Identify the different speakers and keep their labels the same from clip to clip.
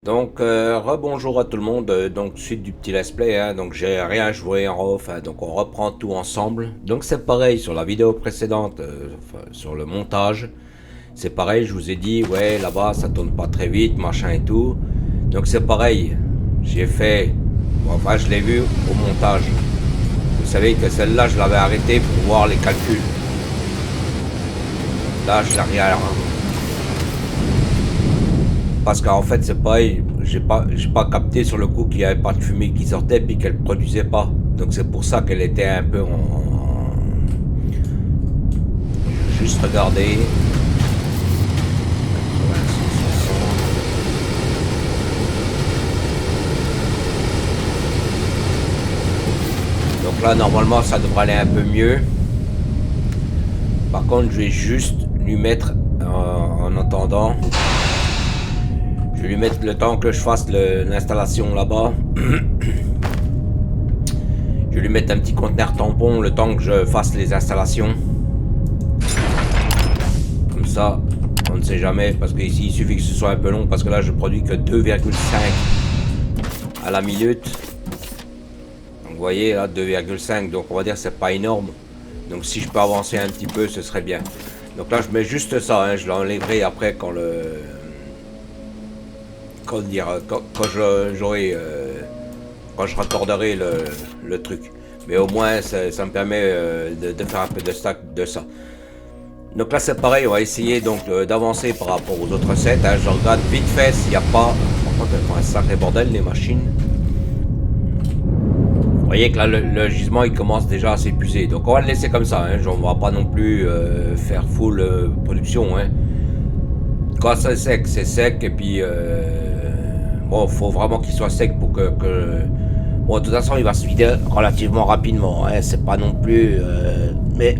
Speaker 1: Donc, rebonjour à tout le monde. Donc, suite du petit let's play, hein, donc j'ai rien joué en off, hein, donc on reprend tout ensemble. Donc, c'est pareil sur la vidéo précédente, enfin, sur le montage. C'est pareil, je vous ai dit, ouais, là-bas ça tourne pas très vite, machin et tout. Donc, c'est pareil, j'ai fait, bon, enfin, je l'ai vu au montage. Vous savez que celle-là, je l'avais arrêtée pour voir les calculs. Là, je l'ai rien. Parce qu'en fait, c'est pareil, j'ai pas capté sur le coup qu'il n'y avait pas de fumée qui sortait puis qu'elle produisait pas. Donc c'est pour ça qu'elle était un peu en. Je vais juste regarder. 86, 60. Donc là, normalement, ça devrait aller un peu mieux. Par contre, je vais juste lui mettre en attendant. Je vais lui mettre le temps que je fasse l'installation là-bas. Je vais lui mettre un petit conteneur tampon le temps que je fasse les installations. Comme ça, on ne sait jamais, parce qu'ici il suffit que ce soit un peu long, parce que là je produis que 2,5 à la minute. Donc vous voyez là, 2,5, donc on va dire que c'est pas énorme. Donc si je peux avancer un petit peu, ce serait bien. Donc là je mets juste ça, hein, je l'enlèverai après quand quand j'aurai quand je raccorderai le truc. Mais au moins ça me permet de faire un peu de stack de ça. Donc là c'est pareil, on va essayer donc d'avancer par rapport aux autres sets. Hein. Je regarde vite fait s'il n'y a pas. Par contre elles font un sacré bordel les machines. Vous voyez que là le gisement il commence déjà à s'épuiser. Donc on va le laisser comme ça. Hein. On va pas non plus faire full production. Hein. Quand c'est sec et puis bon faut vraiment qu'il soit sec pour que bon de toute façon il va se vider relativement rapidement. Hein. C'est pas non plus mais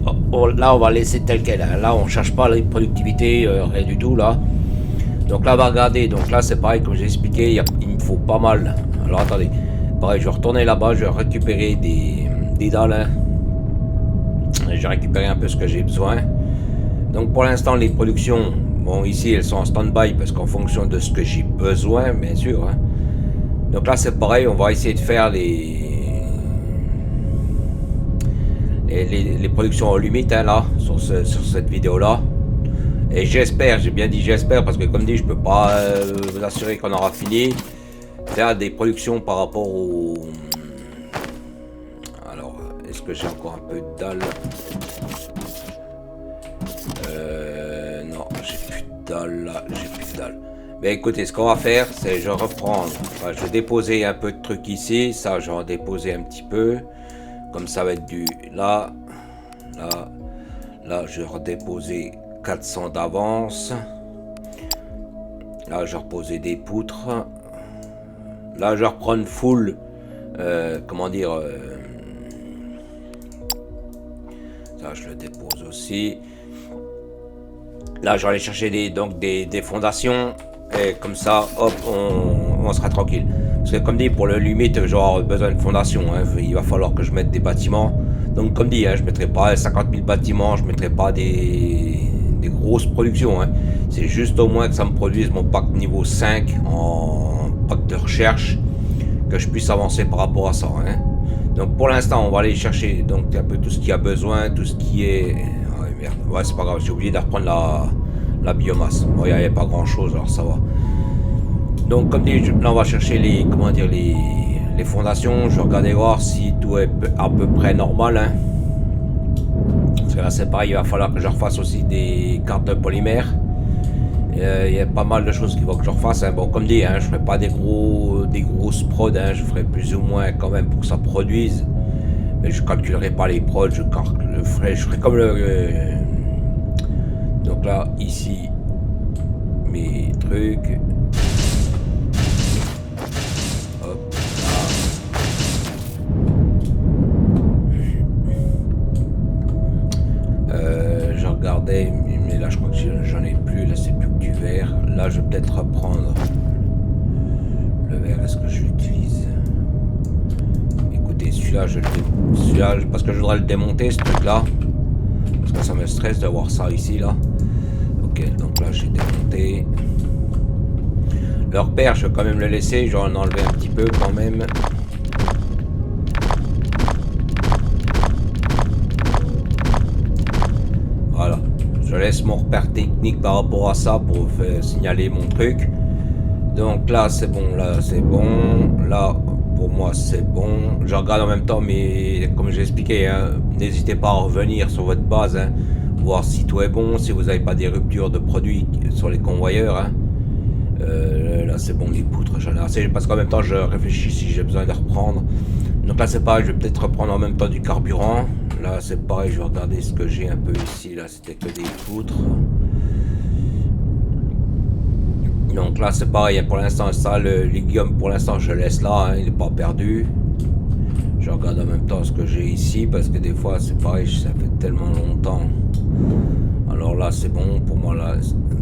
Speaker 1: là on va laisser tel quel. Hein. Là on cherche pas la productivité rien du tout là. Donc là on va regarder. Donc là c'est pareil comme j'ai expliqué il me faut pas mal. Alors attendez. Pareil je vais retourner là-bas. Je vais récupérer des dalles. Hein. Je vais récupérer un peu ce que j'ai besoin. Donc pour l'instant les productions, bon ici elles sont en stand-by parce qu'en fonction de ce que j'ai besoin bien sûr. Hein. Donc là c'est pareil, on va essayer de faire les productions aux limites hein, là sur cette vidéo là. Et j'espère, j'ai bien dit j'espère parce que comme dit je peux pas vous assurer qu'on aura fini. Faire des productions par rapport au. Alors est-ce que j'ai encore un peu de dalle? Non, j'ai plus de dalle là, j'ai plus de dalle. Mais écoutez, ce qu'on va faire, c'est je vais reprendre. Enfin, je vais déposer un peu de trucs ici. Ça, je vais en déposer un petit peu. Comme ça va être du là, là, là, je vais redéposer 400 d'avance. Là, je vais reposer des poutres. Là, je vais reprendre full. Comment dire ça, je le dépose aussi. Là, je vais aller chercher des fondations. Et comme ça, hop, on sera tranquille. Parce que comme dit, pour le limite, j'aurai besoin de fondations. Hein. Il va falloir que je mette des bâtiments. Donc comme dit, hein, je ne mettrai pas 50 000 bâtiments. Je ne mettrai pas des grosses productions. Hein. C'est juste au moins que ça me produise mon pack niveau 5 en pack de recherche. Que je puisse avancer par rapport à ça. Hein. Donc pour l'instant, on va aller chercher donc, un peu tout ce qu'il y a besoin. Tout ce qui est... Merde. Ouais, c'est pas grave, j'ai oublié de reprendre la biomasse. Bon, il n'y avait pas grand chose, alors ça va. Donc, comme dit, là, on va chercher les fondations. Je vais regarder voir si tout est à peu près normal. Hein. Parce que là, c'est pareil, il va falloir que je refasse aussi des cartes de polymère. Il y a pas mal de choses qu'il faut que je refasse. Hein. Bon, comme dit, hein, je ne ferai pas des grosses prods. Hein. Je ferai plus ou moins quand même pour que ça produise. Mais je calculerai pas les prods, je ferai comme donc là, ici, mes trucs. Hop, là. Je regardais, mais là je crois que j'en ai plus, là c'est plus que du vert. Là je vais peut-être reprendre le vert, est-ce que je l'utilise? Celui-là, parce que je voudrais le démonter, ce truc-là. Parce que ça me stresse de voir ça ici, là. Ok, donc là, j'ai démonté. Le repère, je vais quand même le laisser. Je vais en enlever un petit peu quand même. Voilà. Je laisse mon repère technique par rapport à ça pour signaler mon truc. Donc là, c'est bon. Là, c'est bon. Là, pour moi, c'est bon. Je regarde en même temps, mais comme j'ai expliqué, hein, n'hésitez pas à revenir sur votre base. Hein, voir si tout est bon, si vous n'avez pas des ruptures de produits sur les convoyeurs. Hein. Là c'est bon, les poutres j'en ai assez, parce qu'en même temps je réfléchis si j'ai besoin de reprendre. Donc là c'est pareil, je vais peut-être reprendre en même temps du carburant. Là c'est pareil, je vais regarder ce que j'ai un peu ici. Là c'était que des poutres. Donc là c'est pareil, pour l'instant ça, le lithium pour l'instant je laisse là, hein, il n'est pas perdu. Je regarde en même temps ce que j'ai ici, parce que des fois c'est pareil, ça fait tellement longtemps. Alors là c'est bon pour moi là.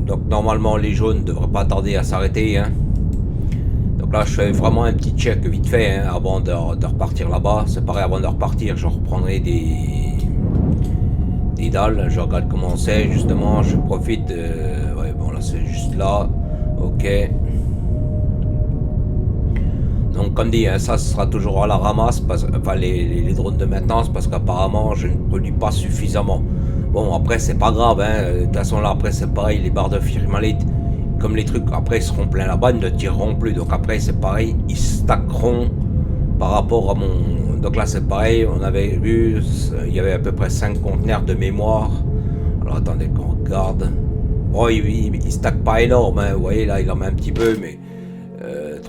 Speaker 1: Donc normalement les jaunes ne devraient pas tarder à s'arrêter. Hein. Donc là je fais vraiment un petit check vite fait hein, avant de repartir là-bas. C'est pareil, avant de repartir je reprendrai des dalles. Je regarde comment c'est justement. Je profite. Ouais bon là c'est juste là. Ok. Donc comme dit, hein, ça sera toujours à la ramasse, enfin les drones de maintenance, parce qu'apparemment je ne produis pas suffisamment. Bon après c'est pas grave, hein. De toute façon là après c'est pareil, les barres de firmalite, comme les trucs après ils seront pleins là-bas, ils ne tireront plus. Donc après c'est pareil, ils stackeront par rapport à mon... Donc là c'est pareil, on avait vu, il y avait à peu près 5 conteneurs de mémoire. Alors attendez qu'on regarde. Bon il stack pas énorme, hein. Vous voyez là il en met un petit peu, mais...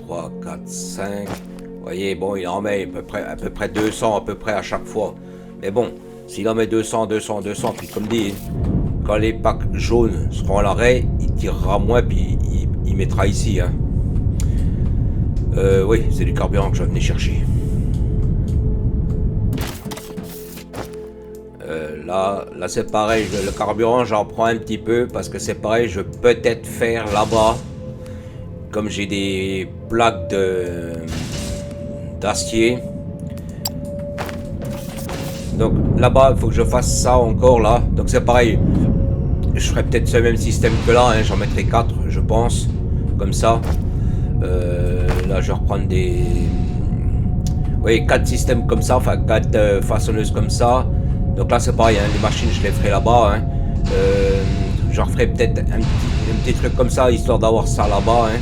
Speaker 1: 3, 4, 5. Vous voyez, bon, il en met à peu près 200 à peu près à chaque fois. Mais bon, s'il en met 200, 200, 200, puis comme dit, quand les packs jaunes seront à l'arrêt, il tirera moins, puis il mettra ici. Hein. Oui, c'est du carburant que je vais venir chercher. Là c'est pareil, le carburant, j'en prends un petit peu, parce que c'est pareil, je peux peut-être faire là-bas. Comme j'ai des plaques d'acier. Donc là-bas, il faut que je fasse ça encore là. Donc c'est pareil. Je ferai peut-être ce même système que là. Hein. J'en mettrai 4, je pense. Comme ça. Là, je vais reprendre des... Oui, 4 systèmes comme ça. Enfin, 4 façonneuses comme ça. Donc là, c'est pareil. Hein. Les machines, je les ferai là-bas. Hein. Je referai peut-être un petit truc comme ça, histoire d'avoir ça là-bas. Hein.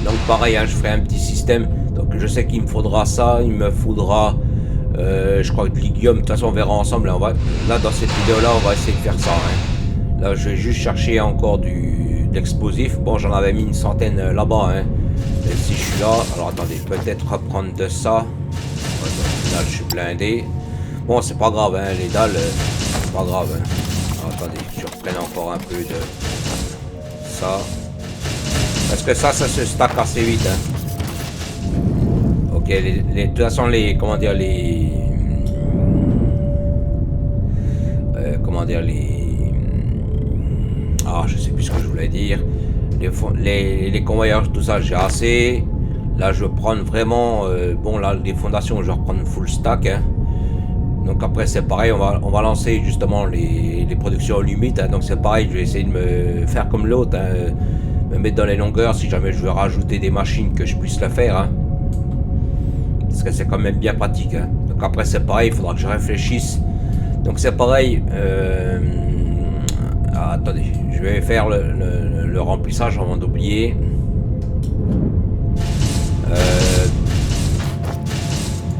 Speaker 1: Donc pareil, hein, je ferai un petit système. Donc je sais qu'il me faudra ça, il me faudra, je crois que de l'iguium. De toute façon, on verra ensemble. Là, dans cette vidéo-là, on va essayer de faire ça. Hein. Là, je vais juste chercher encore de l'explosif. Bon, j'en avais mis une centaine là-bas. Hein. Et si je suis là, alors attendez, peut-être reprendre de ça. Là, je suis blindé. Bon, c'est pas grave, hein, les dalles, c'est pas grave. Hein. Alors, attendez, je reprenne encore un peu de ça. Parce que ça se stack assez vite. Hein. Ok, de toute façon, comment dire, ah, je sais plus ce que je voulais dire. Les convoyages, tout ça, j'ai assez. Là, je vais prendre vraiment, bon, là, les fondations, je vais reprendre full stack. Hein. Donc après, c'est pareil, on va lancer justement les productions limites. Hein. Donc c'est pareil, je vais essayer de me faire comme l'autre. Hein. Me mettre dans les longueurs si jamais je veux rajouter des machines que je puisse le faire. Hein. Parce que c'est quand même bien pratique. Hein. Donc après, c'est pareil, il faudra que je réfléchisse. Donc c'est pareil. Ah, attendez, je vais faire le remplissage avant d'oublier.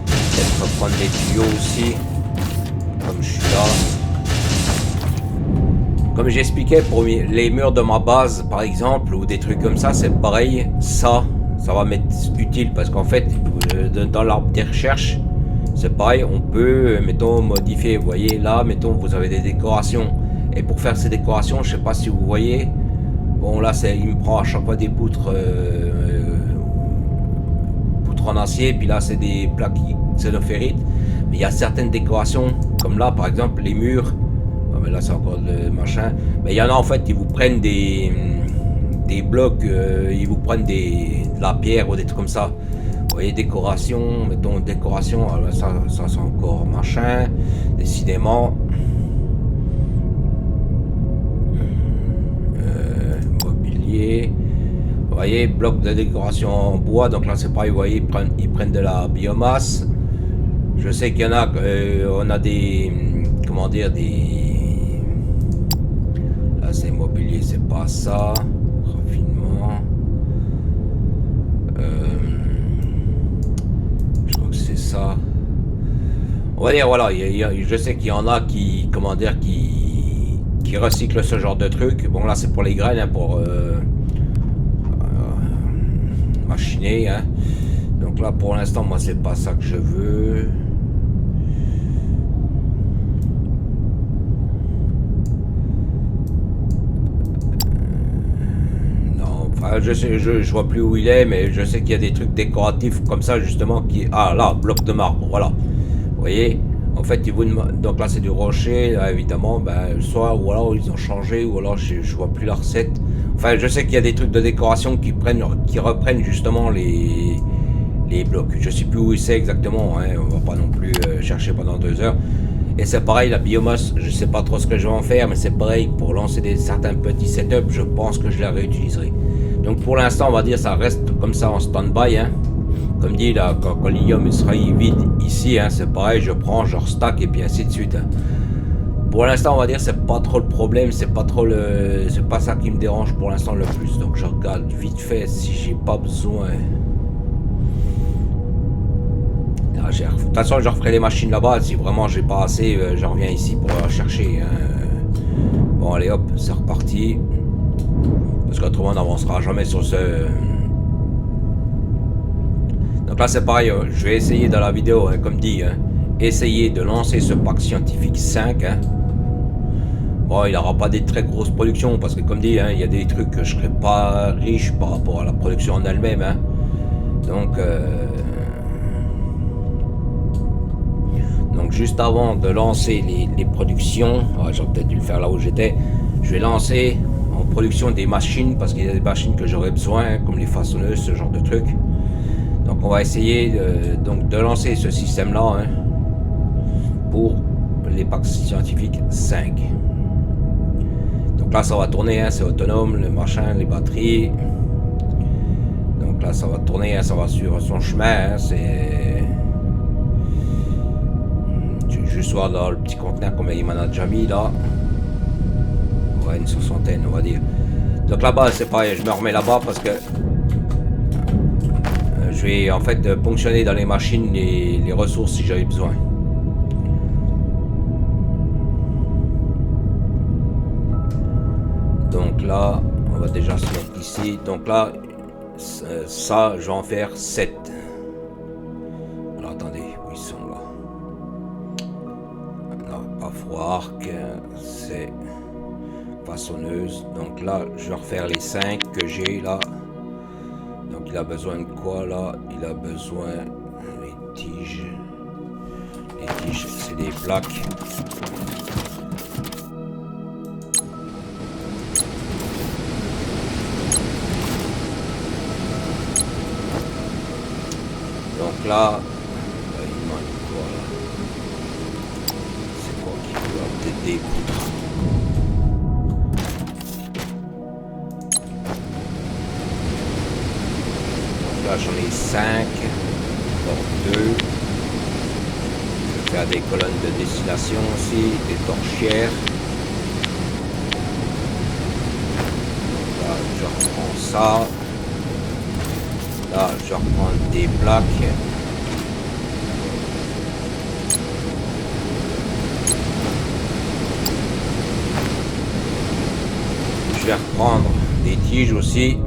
Speaker 1: Peut-être reprendre les tuyaux aussi. Comme je suis là. Comme j'expliquais pour les murs de ma base par exemple, ou des trucs comme ça, c'est pareil. Ça va m'être utile parce qu'en fait, dans l'arbre des recherches, c'est pareil, on peut, mettons, modifier. Vous voyez là, mettons, vous avez des décorations. Et pour faire ces décorations, je sais pas si vous voyez. Bon là, il me prend à chaque fois des poutres en acier, puis là c'est des plaques xénophérites. Mais il y a certaines décorations, comme là par exemple les murs. Oh, mais là c'est encore le machin. Mais il y en a en fait, ils vous prennent des blocs, ils vous prennent de la pierre ou des trucs comme ça. Vous voyez, décoration, mettons décoration, alors ça c'est encore machin, décidément. Mobilier. Vous voyez, bloc de décoration en bois. Donc là, c'est pareil, vous voyez, ils prennent de la biomasse. Je sais qu'il y en a, on a des, comment dire, des... Là, c'est immobilier, c'est pas ça. Raffinement. Je crois que c'est ça. On va dire, voilà, je sais qu'il y en a qui, comment dire, qui recyclent ce genre de truc. Bon, là, c'est pour les graines, hein, pour machiner, hein. Donc là, pour l'instant, moi, c'est pas ça que je veux. Je vois plus où il est, mais je sais qu'il y a des trucs décoratifs comme ça, justement, qui... Ah, là, bloc de marbre, voilà. Vous voyez, en fait, donc là, c'est du rocher, là, évidemment, ben, soit, ou alors, ils ont changé, ou alors, je vois plus la recette. Enfin, je sais qu'il y a des trucs de décoration qui reprennent, justement, les blocs. Je sais plus où c'est exactement, hein, on va pas non plus chercher pendant 2 heures. Et c'est pareil, la biomasse, je sais pas trop ce que je vais en faire, mais c'est pareil, pour lancer certains petits setups, je pense que je la réutiliserai. Donc pour l'instant, on va dire, ça reste comme ça en stand-by, hein. Comme dit, là, quand l'ium sera vide ici, hein, c'est pareil, je prends, je restack et puis ainsi de suite, hein. Pour l'instant, on va dire, c'est pas trop le problème, c'est pas ça qui me dérange pour l'instant le plus. Donc je regarde vite fait si j'ai pas besoin. Là, de toute façon, je referai les machines là-bas. Si vraiment j'ai pas assez, je reviens ici pour chercher, hein. Bon, allez hop, c'est reparti. Parce qu'autrement, on n'avancera jamais sur ce... Donc là, c'est pareil, je vais essayer dans la vidéo, hein, comme dit, hein, essayer de lancer ce pack scientifique 5. Hein. Bon, il n'aura pas des très grosses productions, parce que comme dit, hein, il y a des trucs que je ne serai pas riche par rapport à la production en elle-même. Hein. Donc juste avant de lancer les productions, j'aurais peut-être dû le faire là où j'étais, je vais lancer en production des machines, parce qu'il y a des machines que j'aurais besoin, comme les façonneuses, ce genre de trucs. Donc on va essayer de lancer ce système-là, hein, pour les packs scientifiques 5. Donc là ça va tourner, hein, c'est autonome, le machin, les batteries. Donc là ça va tourner, hein, ça va suivre son chemin, hein, c'est... Juste voir dans le petit conteneur combien il m'en a déjà mis là. Ouais, une 60aine on va dire. Donc là-bas c'est pareil, je me remets là-bas parce que je vais en fait ponctionner dans les machines les ressources si j'avais besoin. Donc là, on va déjà se mettre ici. Donc là, ça, je vais en faire 7. Alors attendez, où ils sont là? Non, pas foire, c'est façonneuse. Donc là, je vais refaire les 5 que j'ai là. Donc il a besoin de quoi là? Il a besoin des tiges. Les tiges, c'est des plaques. Donc là, il manque quoi là? C'est quoi qui doit peut-être des poutres? Donc là j'en ai 5, donc 2. Je vais faire des colonnes de distillation aussi, des torchières. Donc là je reprends ça. Là, je vais reprendre des plaques. Je vais reprendre des tiges aussi.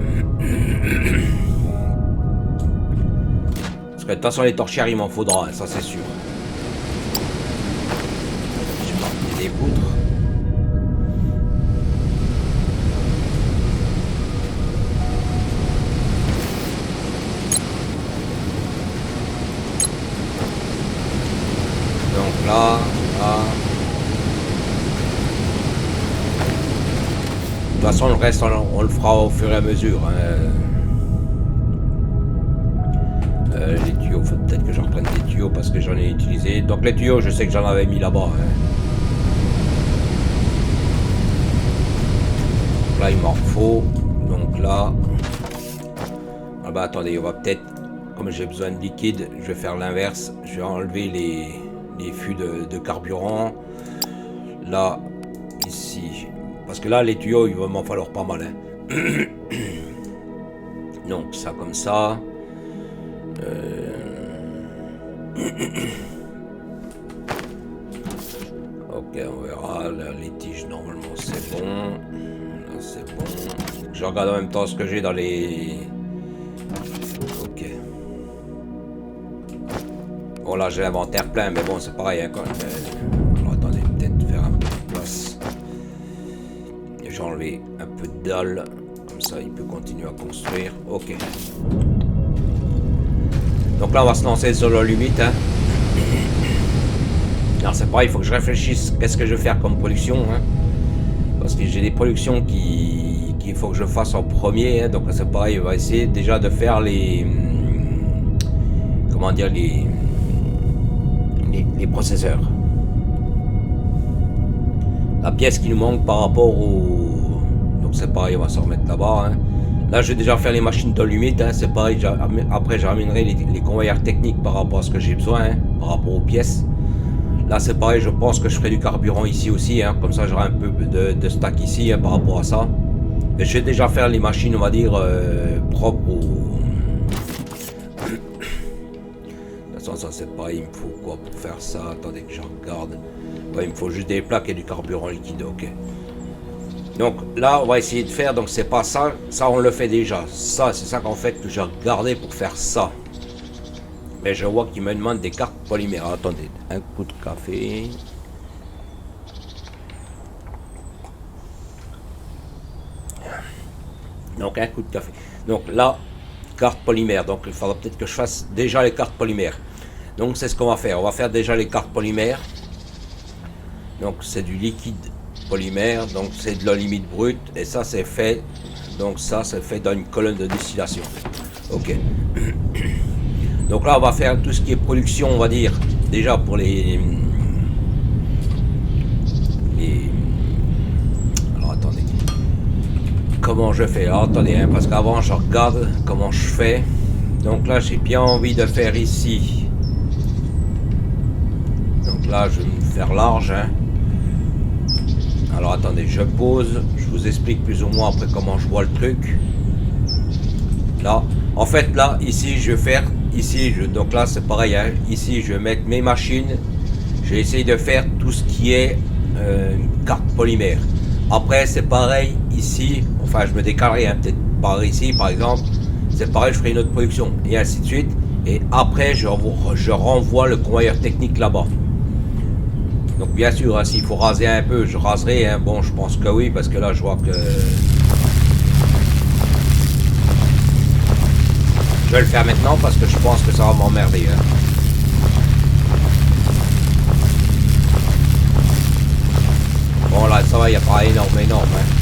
Speaker 1: Parce que de toute façon, les torchères, il m'en faudra, ça c'est sûr. Je vais prendre des poutres. Là. De toute façon, le reste, on le fera au fur et à mesure. Hein. Les tuyaux, faut peut-être que je reprenne des tuyaux parce que j'en ai utilisé. Donc les tuyaux, je sais que j'en avais mis là-bas. Hein. Là, il m'en faut. Donc là, bah attendez, on va peut-être, comme j'ai besoin de liquide, je vais faire l'inverse. Je vais enlever les fûts de carburant. Là, ici. Parce que là, les tuyaux, il va m'en falloir pas mal. Hein. Donc, ça comme ça. Ok, on verra. Là, les tiges, normalement, c'est bon. Là, c'est bon. Je regarde en même temps ce que j'ai dans les... Ok. Bon, là, j'ai l'inventaire plein, mais bon, c'est pareil. Hein, quand même. Alors, attendez, peut-être faire un peu de place. J'ai enlevé un peu de dalle. Comme ça, il peut continuer à construire. Ok. Donc là, on va se lancer sur la limite. Hein. Alors, c'est pareil, il faut que je réfléchisse. Qu'est-ce que je vais faire comme production, hein. Parce que j'ai des productions qu'il faut que je fasse en premier. Hein. Donc, c'est pareil, on va essayer déjà de faire les... Comment dire, les processeurs. La pièce qui nous manque par rapport au... Donc, c'est pareil, on va s'en remettre là-bas, hein. Là, je vais déjà faire les machines de limite, hein, c'est pareil. Après, je ramènerai les convoyeurs techniques par rapport à ce que j'ai besoin, hein, par rapport aux pièces. Là, c'est pareil, je pense que je ferai du carburant ici aussi, hein, comme ça, j'aurai un peu de stack ici, hein, par rapport à ça. Et je vais déjà faire les machines, on va dire, propres au... De toute façon, ça, c'est pareil, il me faut quoi pour faire ça? Attendez que je regarde. Ouais, il me faut juste des plaques et du carburant liquide, ok. Donc là, on va essayer de faire, donc c'est pas ça, ça on le fait déjà. Ça, c'est ça qu'en fait que j'ai regardé pour faire ça. Mais je vois qu'il me demande des cartes polymères. Attendez, un coup de café. Donc un coup de café. Donc là, carte polymère. Donc il faudra peut-être que je fasse déjà les cartes polymères. Donc c'est ce qu'on va faire. On va faire déjà les cartes polymères. Donc c'est du liquide polymère, donc c'est de la limite brute, et ça c'est fait, donc ça c'est fait dans une colonne de distillation. Ok. Donc là on va faire tout ce qui est production, on va dire, déjà pour les alors attendez, comment je fais? Alors attendez, hein, parce qu'avant je regarde comment je fais. Donc là j'ai bien envie de faire ici. Donc là je vais me faire large, hein. Alors attendez, je pose, je vous explique plus ou moins après comment je vois le truc. Là, en fait là, ici je vais faire, donc là c'est pareil, hein, ici je vais mettre mes machines, je vais essayer de faire tout ce qui est carte polymère. Après c'est pareil ici, enfin je me décalerai, hein, peut-être par ici par exemple, c'est pareil, je ferai une autre production et ainsi de suite. Et après je renvoie le convoyeur technique là-bas. Donc bien sûr, hein, s'il faut raser un peu, je raserai. Hein. Bon, je pense que oui, parce que là, je vois que... Je vais le faire maintenant, parce que je pense que ça va m'emmerder. Hein. Bon, là, ça va, il n'y a pas énorme. Hein.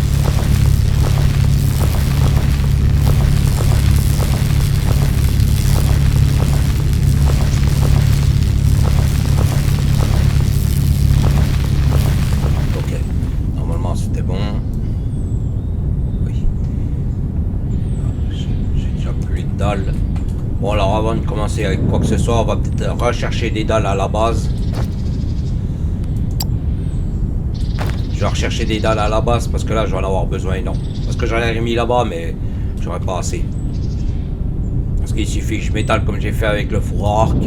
Speaker 1: Bon, alors avant de commencer avec quoi que ce soit, on va peut-être rechercher des dalles à la base. Je vais rechercher des dalles à la base parce que là, je vais en avoir besoin énorme. Parce que j'en ai remis là-bas, mais j'aurais pas assez. Parce qu'il suffit que je m'étale comme j'ai fait avec le four à arc.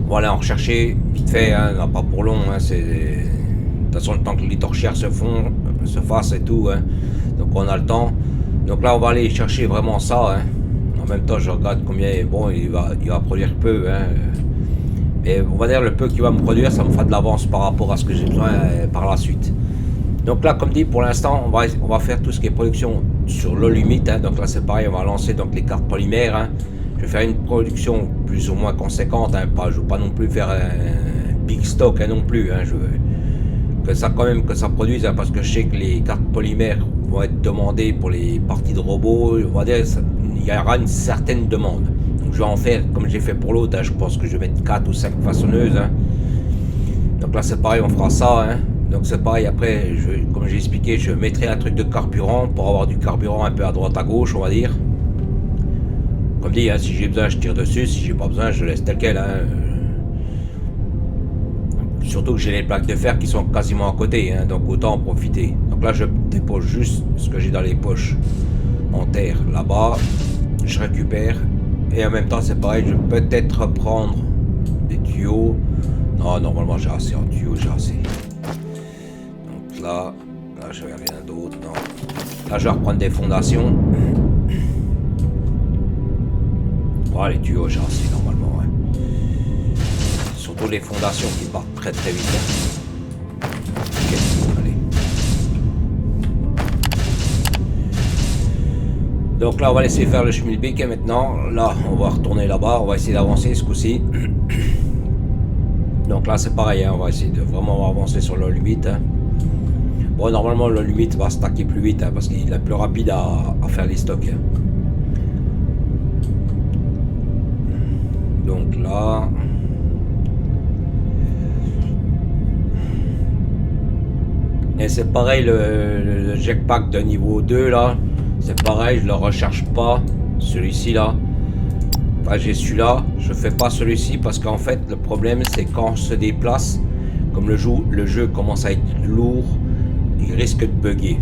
Speaker 1: Voilà, en rechercher vite fait, hein, pas pour long. Hein, c'est... De toute façon, le temps que les torchères se fassent et tout. Hein, donc on a le temps. Donc là, on va aller chercher vraiment ça. Hein. En même temps, je regarde combien, bon, il va produire peu, hein. Mais on va dire le peu qu'il va me produire, ça me fera de l'avance par rapport à ce que j'ai besoin par la suite. Donc là, comme dit, pour l'instant, on va faire tout ce qui est production sur l'eau limite, hein. Donc là, c'est pareil, on va lancer donc les cartes polymères, hein. Je vais faire une production plus ou moins conséquente, hein. Je ne veux pas non plus faire un big stock, hein, non plus, hein. Je veux que ça quand même que ça produise, hein, parce que je sais que les cartes polymères vont être demandées pour les parties de robots. On va dire il y aura une certaine demande. Donc je vais en faire comme j'ai fait pour l'autre. Hein. Je pense que je vais mettre 4 ou 5 façonneuses. Hein. Donc là c'est pareil, on fera ça. Hein. Donc c'est pareil, après, comme j'ai expliqué, je mettrai un truc de carburant pour avoir du carburant un peu à droite à gauche, on va dire. Comme dit, hein, si j'ai besoin, je tire dessus. Si j'ai pas besoin, je laisse tel quel. Hein. Surtout que j'ai les plaques de fer qui sont quasiment à côté, hein, donc autant en profiter. Donc là, je dépose juste ce que j'ai dans les poches en terre là-bas. Je récupère. Et en même temps, c'est pareil, je peux peut-être prendre des tuyaux. Non, normalement, j'ai assez en tuyaux, j'ai assez. Donc là, je vais rien d'autre. Non. Là, je vais reprendre des fondations. Oh, les tuyaux, j'ai assez normalement. Ouais. Surtout les fondations qui partent très très vite. Hein. Ok, allez. Donc là, on va laisser faire le schmilblick. Et maintenant, là, on va retourner là-bas. On va essayer d'avancer ce coup-ci. Donc là, c'est pareil. Hein, on va essayer de vraiment avancer sur le limite. Hein. Bon, normalement, le limite va stacker plus vite hein, parce qu'il est plus rapide à faire les stocks. Hein. Donc là... Et c'est pareil, le jetpack de niveau 2 là, c'est pareil, je le recherche pas, celui-ci là. Enfin, j'ai celui-là, je fais pas celui-ci parce qu'en fait, le problème c'est quand on se déplace, comme le jeu commence à être lourd, il risque de bugger.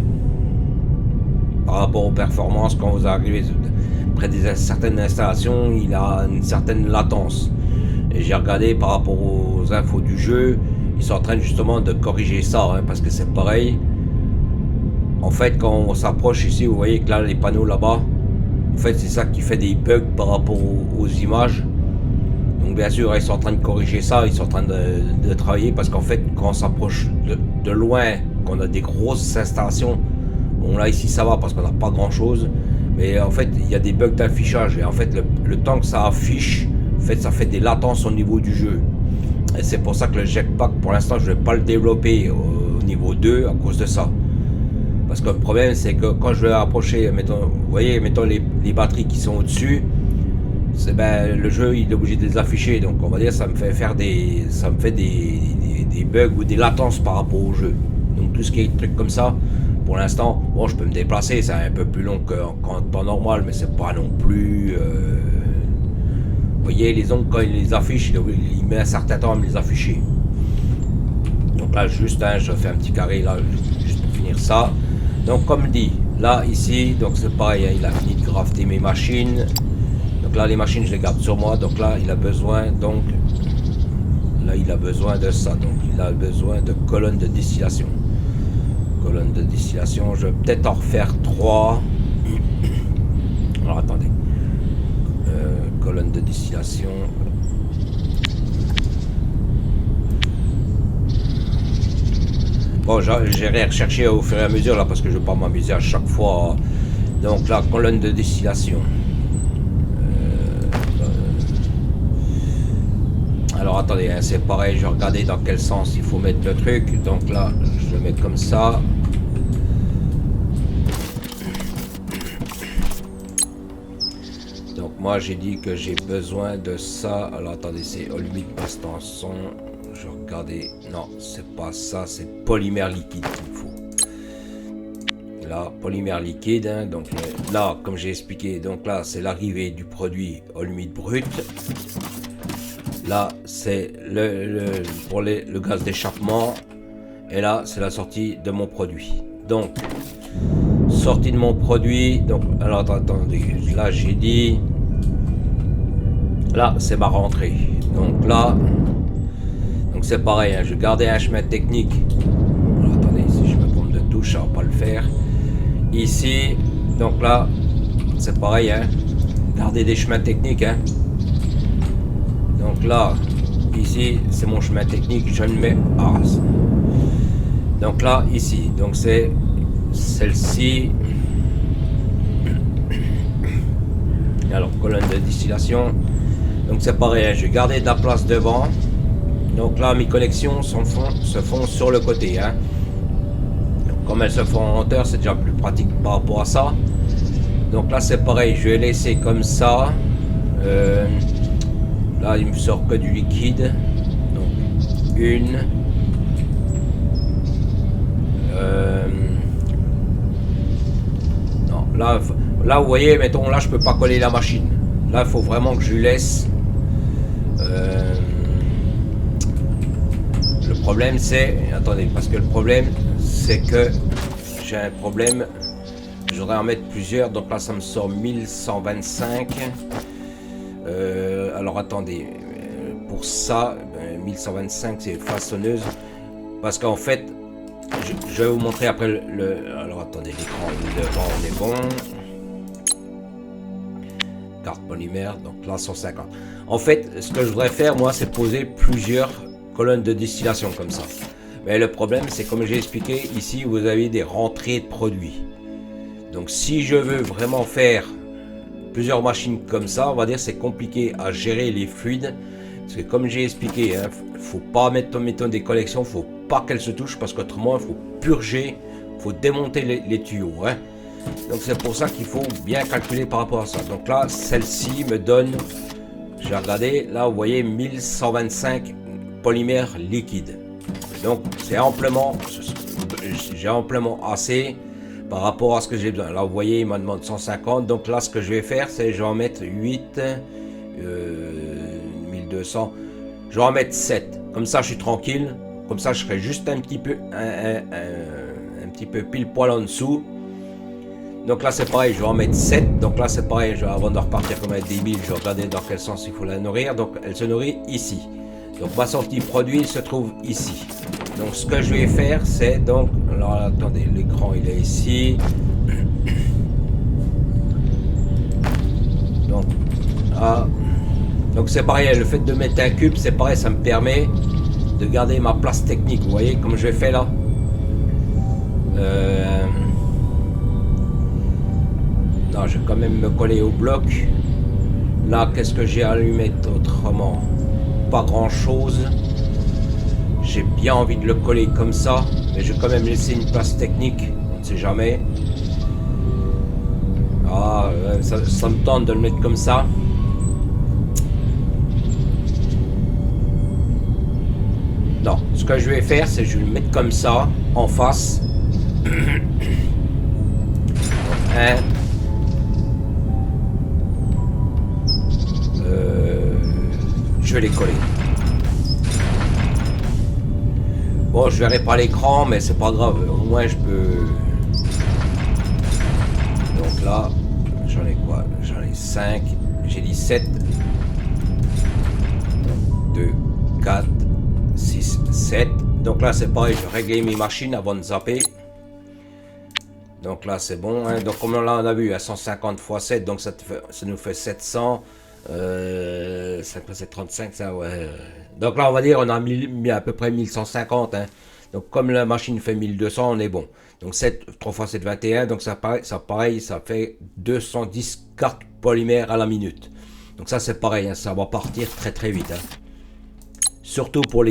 Speaker 1: Par rapport aux performances, quand vous arrivez près de certaines installations, il a une certaine latence. Et j'ai regardé par rapport aux infos du jeu, ils sont en train justement de corriger ça, hein, parce que c'est pareil. En fait, quand on s'approche ici, vous voyez que là, les panneaux là-bas, en fait, c'est ça qui fait des bugs par rapport aux images. Donc bien sûr, ils sont en train de corriger ça, ils sont en train de travailler, parce qu'en fait, quand on s'approche de loin, qu'on a des grosses installations, bon là, ici, ça va, parce qu'on n'a pas grand-chose. Mais en fait, il y a des bugs d'affichage, et en fait, le temps que ça affiche, en fait, ça fait des latences au niveau du jeu. Et c'est pour ça que le jetpack, pour l'instant, je ne vais pas le développer au niveau 2 à cause de ça. Parce que le problème, c'est que quand je vais approcher, mettons, vous voyez, mettons les batteries qui sont au-dessus, le jeu, il est obligé de les afficher. Donc, on va dire, ça me fait faire des bugs ou des latences par rapport au jeu. Donc, tout ce qui est trucs comme ça, pour l'instant, bon, je peux me déplacer, c'est un peu plus long qu'en temps normal, mais c'est pas non plus... Vous voyez, les ongles, quand il les affiche, il met un certain temps à me les afficher. Donc là, juste, hein, je fais un petit carré, là, juste pour finir ça. Donc, comme dit, là, ici, donc c'est pareil, hein, il a fini de crafter mes machines. Donc là, les machines, je les garde sur moi. Donc là, il a besoin, donc... Là, il a besoin de ça. Donc, il a besoin de colonnes de distillation. Colonnes de distillation, je vais peut-être en refaire 3. Alors, attendez. Colonne de distillation. Bon, j'ai recherché au fur et à mesure là parce que je ne veux pas m'amuser à chaque fois. Donc la colonne de distillation. Alors attendez, hein, c'est pareil, je vais regarder dans quel sens il faut mettre le truc. Donc là, je le mets comme ça. Moi j'ai dit que j'ai besoin de ça. Alors attendez, c'est humide basse tension. Je vais regarder. Non, c'est pas ça, c'est polymère liquide qu'il faut. Là, polymère liquide. Hein, donc là, comme j'ai expliqué, donc là c'est l'arrivée du produit humide brut. Là c'est pour le gaz d'échappement. Et là c'est la sortie de mon produit. Donc sortie de mon produit. Donc alors attendez, là j'ai dit. Là, c'est ma rentrée. Donc là, donc c'est pareil, hein, je gardais un chemin technique. Alors, attendez, si je me trompe de touche, ça va pas le faire. Ici, donc là, c'est pareil, hein, garder des chemins techniques. Hein. Donc là, ici, c'est mon chemin technique, je le mets à. Donc là, ici, donc c'est celle-ci. Alors, colonne de distillation. Donc c'est pareil, hein, je vais garder de la place devant. Donc là, mes connexions se font sur le côté. Hein. Donc, comme elles se font en hauteur, c'est déjà plus pratique par rapport à ça. Donc là, c'est pareil, je vais laisser comme ça. Là, il me sort que du liquide. Donc, une. Non, là, vous voyez, mettons, là, je peux pas coller la machine. Là, il faut vraiment que je lui laisse. Le problème, c'est... Attendez, parce que le problème, c'est que j'ai un problème. Je voudrais en mettre plusieurs. Donc là, ça me sort 1125. Alors, attendez. Pour ça, 1125, c'est façonneuse. Parce qu'en fait, je vais vous montrer après alors, attendez, l'écran, devant, on est bon. Carte polymère, donc là 150. En fait, ce que je voudrais faire, moi, c'est poser plusieurs colonnes de distillation comme ça. Mais le problème, c'est comme j'ai expliqué, ici, vous avez des rentrées de produits. Donc, si je veux vraiment faire plusieurs machines comme ça, on va dire, c'est compliqué à gérer les fluides. Parce que comme j'ai expliqué, hein, faut pas mettre des collections, faut pas qu'elles se touchent, parce qu'autrement, il faut purger, faut démonter les tuyaux. Hein. Donc c'est pour ça qu'il faut bien calculer par rapport à ça. Donc là, celle-ci me donne, j'ai regardé, là vous voyez 1125 polymères liquides. Donc c'est amplement, j'ai amplement assez par rapport à ce que j'ai besoin. Là vous voyez, il m'a demandé 150. Donc là, ce que je vais faire, c'est je vais en mettre 8, 1200. Je vais en mettre 7. Comme ça, je suis tranquille. Comme ça, je serai juste un petit peu, un petit peu pile poil en dessous. Donc là c'est pareil, je vais en mettre 7. Donc là c'est pareil, avant de repartir comme un débile, je vais regarder dans quel sens il faut la nourrir. Donc elle se nourrit ici. Donc ma sortie produit se trouve ici. Donc ce que je vais faire, c'est donc... Alors attendez, l'écran il est ici. Donc, donc c'est pareil, le fait de mettre un cube, c'est pareil, ça me permet de garder ma place technique. Vous voyez comme je fais là. Non, je vais quand même me coller au bloc. Là, qu'est-ce que j'ai à lui mettre autrement? Pas grand chose. J'ai bien envie de le coller comme ça, mais je vais quand même laisser une place technique, on ne sait jamais. Ah, ça me tente de le mettre comme ça. Non, ce que je vais faire, c'est que je vais le mettre comme ça, en face. Un. Je vais les coller. Bon, je verrai pas l'écran, mais c'est pas grave. Au moins, je peux. Donc là, j'en ai quoi? J'en ai 5. J'ai dit 7. 2, 4, 6, 7. Donc là, c'est pareil. Je vais régler mes machines avant de zapper. Donc là, c'est bon. Hein. Donc, comme là, on a vu, à 150 x 7, donc ça nous fait 700. 5,35, ça, ouais. Donc là, on va dire, on a mis à peu près 1150. Hein. Donc, comme la machine fait 1200, on est bon. Donc, 7, 3 x 7, 21. Donc, ça pareil, ça fait 210 cartes polymères à la minute. Donc, ça, c'est pareil. Hein, ça va partir très, très vite. Hein. Surtout pour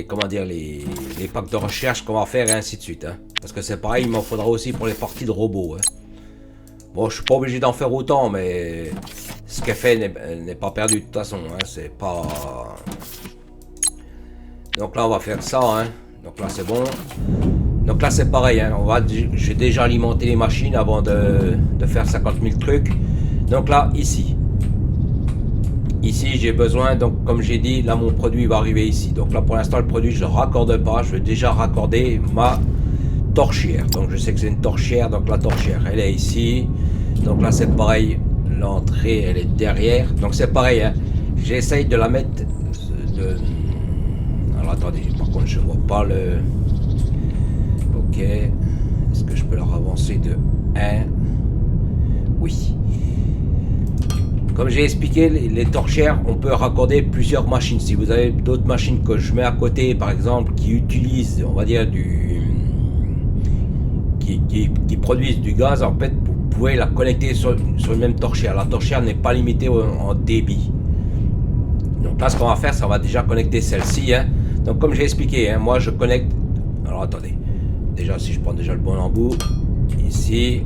Speaker 1: comment dire, les packs de recherche qu'on va faire et ainsi de suite. Hein. Parce que c'est pareil, il m'en faudra aussi pour les parties de robots. Hein. Bon, je suis pas obligé d'en faire autant, mais ce qu'elle fait n'est pas perdu de toute façon. Hein, c'est pas... Donc là, on va faire ça. Hein. Donc là, c'est bon. Donc là, c'est pareil. Hein, j'ai déjà alimenté les machines avant de faire 50 000 trucs. Donc là, ici. Ici, j'ai besoin, donc comme j'ai dit, là, mon produit va arriver ici. Donc là, pour l'instant, le produit, je ne le raccorde pas. Je vais déjà raccorder ma torchière. Donc je sais que c'est une torchière, donc la torchière elle est ici. Donc là c'est pareil, l'entrée elle est derrière. Donc c'est pareil, hein. J'essaye de la mettre alors attendez, par contre je vois pas le... Ok, est-ce que je peux leur avancer de 1? Oui. Comme j'ai expliqué, les torchières, on peut raccorder plusieurs machines. Si vous avez d'autres machines que je mets à côté, par exemple, qui utilisent, on va dire, qui produisent du gaz, en fait, vous pouvez la connecter sur une même torchière. La torchière n'est pas limitée en débit. Donc là, ce qu'on va faire, ça va déjà connecter celle-ci. Hein. Donc, comme j'ai expliqué, hein, moi, je connecte... Alors, attendez. Déjà, si je prends déjà le bon embout, ici...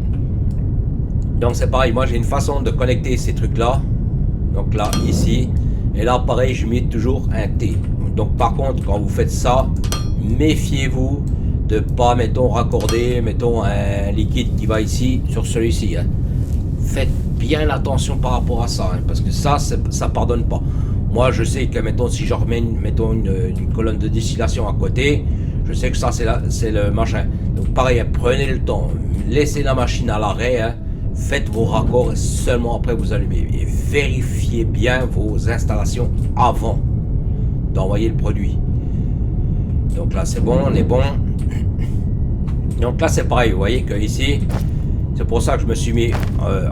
Speaker 1: Donc c'est pareil, moi j'ai une façon de connecter ces trucs là. Donc là, ici. Et là pareil, je mets toujours un T. Donc par contre, quand vous faites ça, méfiez-vous de pas, mettons, raccorder, mettons, un liquide qui va ici sur celui-ci. Hein. faites bien attention par rapport à ça, hein, parce que ça pardonne pas. Moi, je sais que, mettons, si je remets une colonne de distillation à côté, je sais que ça, c'est le machin. Donc, pareil, prenez le temps, laissez la machine à l'arrêt, hein, faites vos raccords et seulement après vous allumez. Et vérifiez bien vos installations avant d'envoyer le produit. Donc là, c'est bon, on est bon. Donc là, c'est pareil, vous voyez que ici, c'est pour ça que je me suis mis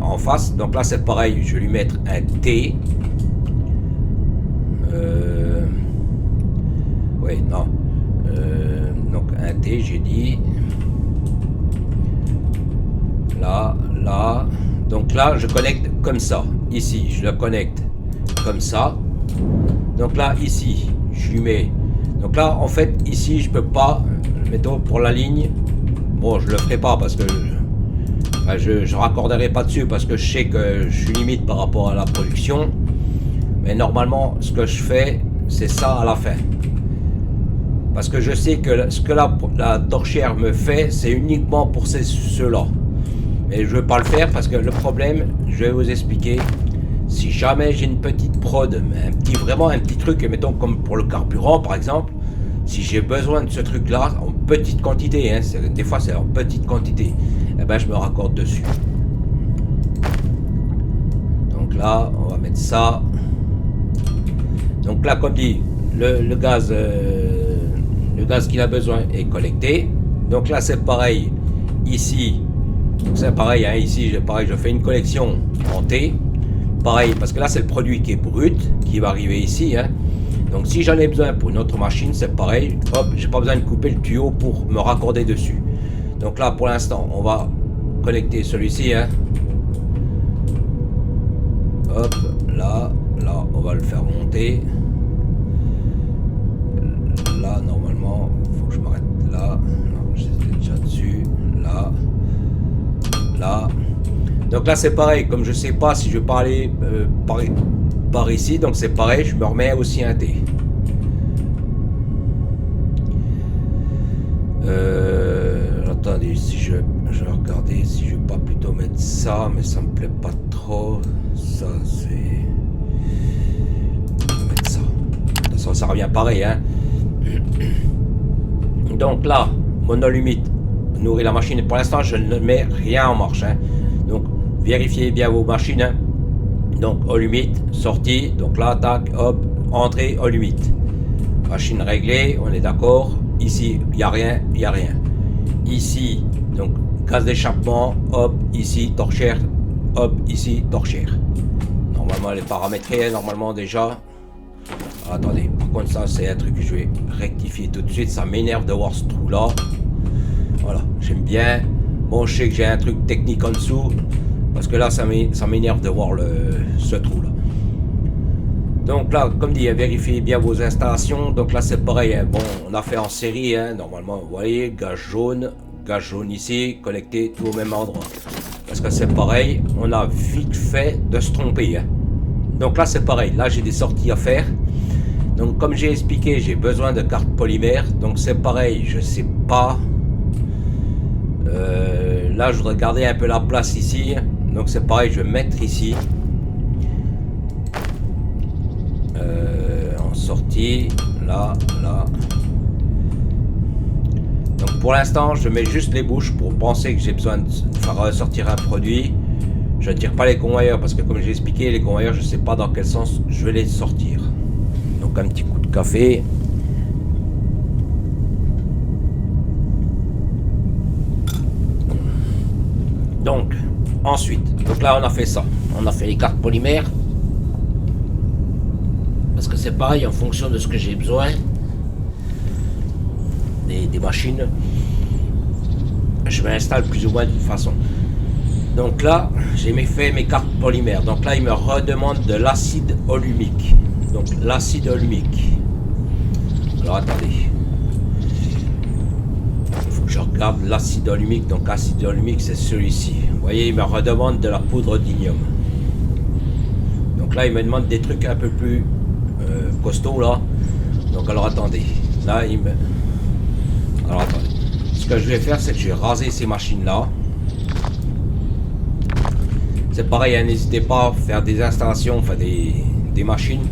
Speaker 1: en face. Donc là, c'est pareil, je vais lui mettre un T. Oui, non. Donc un T, j'ai dit. Là, là. Donc là, je connecte comme ça. Ici, je le connecte comme ça. Donc là, ici, je lui mets. Donc là, en fait, ici, je peux pas. Mettons pour la ligne. Bon, je le ferai pas parce que je raccorderai pas dessus parce que je sais que je suis limite par rapport à la production. Mais normalement, ce que je fais, c'est ça à la fin. Parce que je sais que ce que la torchière me fait, c'est uniquement pour ceux-là. Mais je ne veux pas le faire parce que le problème, je vais vous expliquer. Si jamais j'ai une petite prod, vraiment un petit truc, mettons comme pour le carburant par exemple, si j'ai besoin de ce truc-là, en petite quantité, hein, des fois c'est en petite quantité, eh ben je me raccorde dessus. Donc là, on va mettre ça. Donc là, comme dit, le gaz qu'il a besoin est collecté. Donc là, c'est pareil. Ici, c'est pareil. Hein, ici, pareil, je fais une collection en T. Pareil, parce que là, c'est le produit qui est brut, qui va arriver ici. Hein. Donc si j'en ai besoin pour une autre machine, c'est pareil. Hop, j'ai pas besoin de couper le tuyau pour me raccorder dessus. Donc là, pour l'instant, on va connecter celui-ci. Hein. Hop, là, on va le faire monter. Là, normalement, il faut que je m'arrête là. Non, j'étais déjà dessus. Là. Là. Donc là, c'est pareil. Comme je sais pas si je vais pas aller par ici, donc c'est pareil. Je me remets aussi un T. Attendez, si je vais regarder si je vais pas plutôt mettre ça, mais ça me plaît pas trop. Ça, c'est. Mettre ça. De toute façon, ça revient pareil, hein. Donc là, mon allumite nourrit la machine et pour l'instant je ne mets rien en marche. Hein. Donc vérifiez bien vos machines. Hein. Donc allumite, sortie, donc là, tac, hop, entrée, allumite. Machine réglée, on est d'accord. Ici, il n'y a rien, il n'y a rien. Ici, donc gaz d'échappement, hop, ici, torchère, hop, ici, torchère. Normalement elle est paramétrée, normalement déjà. Attendez, par contre ça c'est un truc que je vais rectifier tout de suite, ça m'énerve de voir ce trou là. Voilà, j'aime bien. Bon, je sais que j'ai un truc technique en dessous, parce que là ça m'énerve de voir ce trou là. Donc là, comme dit, vérifiez bien vos installations. Donc là c'est pareil, hein. Bon, on a fait en série, hein. Normalement, vous voyez, gaz jaune ici, connecté tout au même endroit. Parce que c'est pareil, on a vite fait de se tromper. Hein. Donc là c'est pareil, là j'ai des sorties à faire. Donc comme j'ai expliqué, j'ai besoin de cartes polymères. Donc c'est pareil, je sais pas. Là je voudrais garder un peu la place ici. Donc c'est pareil, je vais mettre ici. En sortie, là. Donc pour l'instant, je mets juste les bouches pour penser que j'ai besoin de faire sortir un produit. Je ne tire pas les convoyeurs parce que comme j'ai expliqué, les convoyeurs, je ne sais pas dans quel sens je vais les sortir. Donc un petit coup de café. Donc ensuite, donc là on a fait ça. On a fait les cartes polymères. Parce que c'est pareil en fonction de ce que j'ai besoin. Des machines. Je m'installe plus ou moins d'une façon. Donc là, j'ai fait mes cartes polymères. Donc là, il me redemande de l'acide olumique. Donc l'acide olumique. Alors attendez. Il faut que je regarde l'acide olumique. Donc l'acide olumique, c'est celui-ci. Vous voyez, il me redemande de la poudre d'ignome. Donc là, il me demande des trucs un peu plus costauds là. Donc alors attendez. Là, il me... Alors attendez. Ce que je vais faire, c'est que je vais raser ces machines là. C'est pareil, hein, n'hésitez pas à faire des installations, enfin des machines.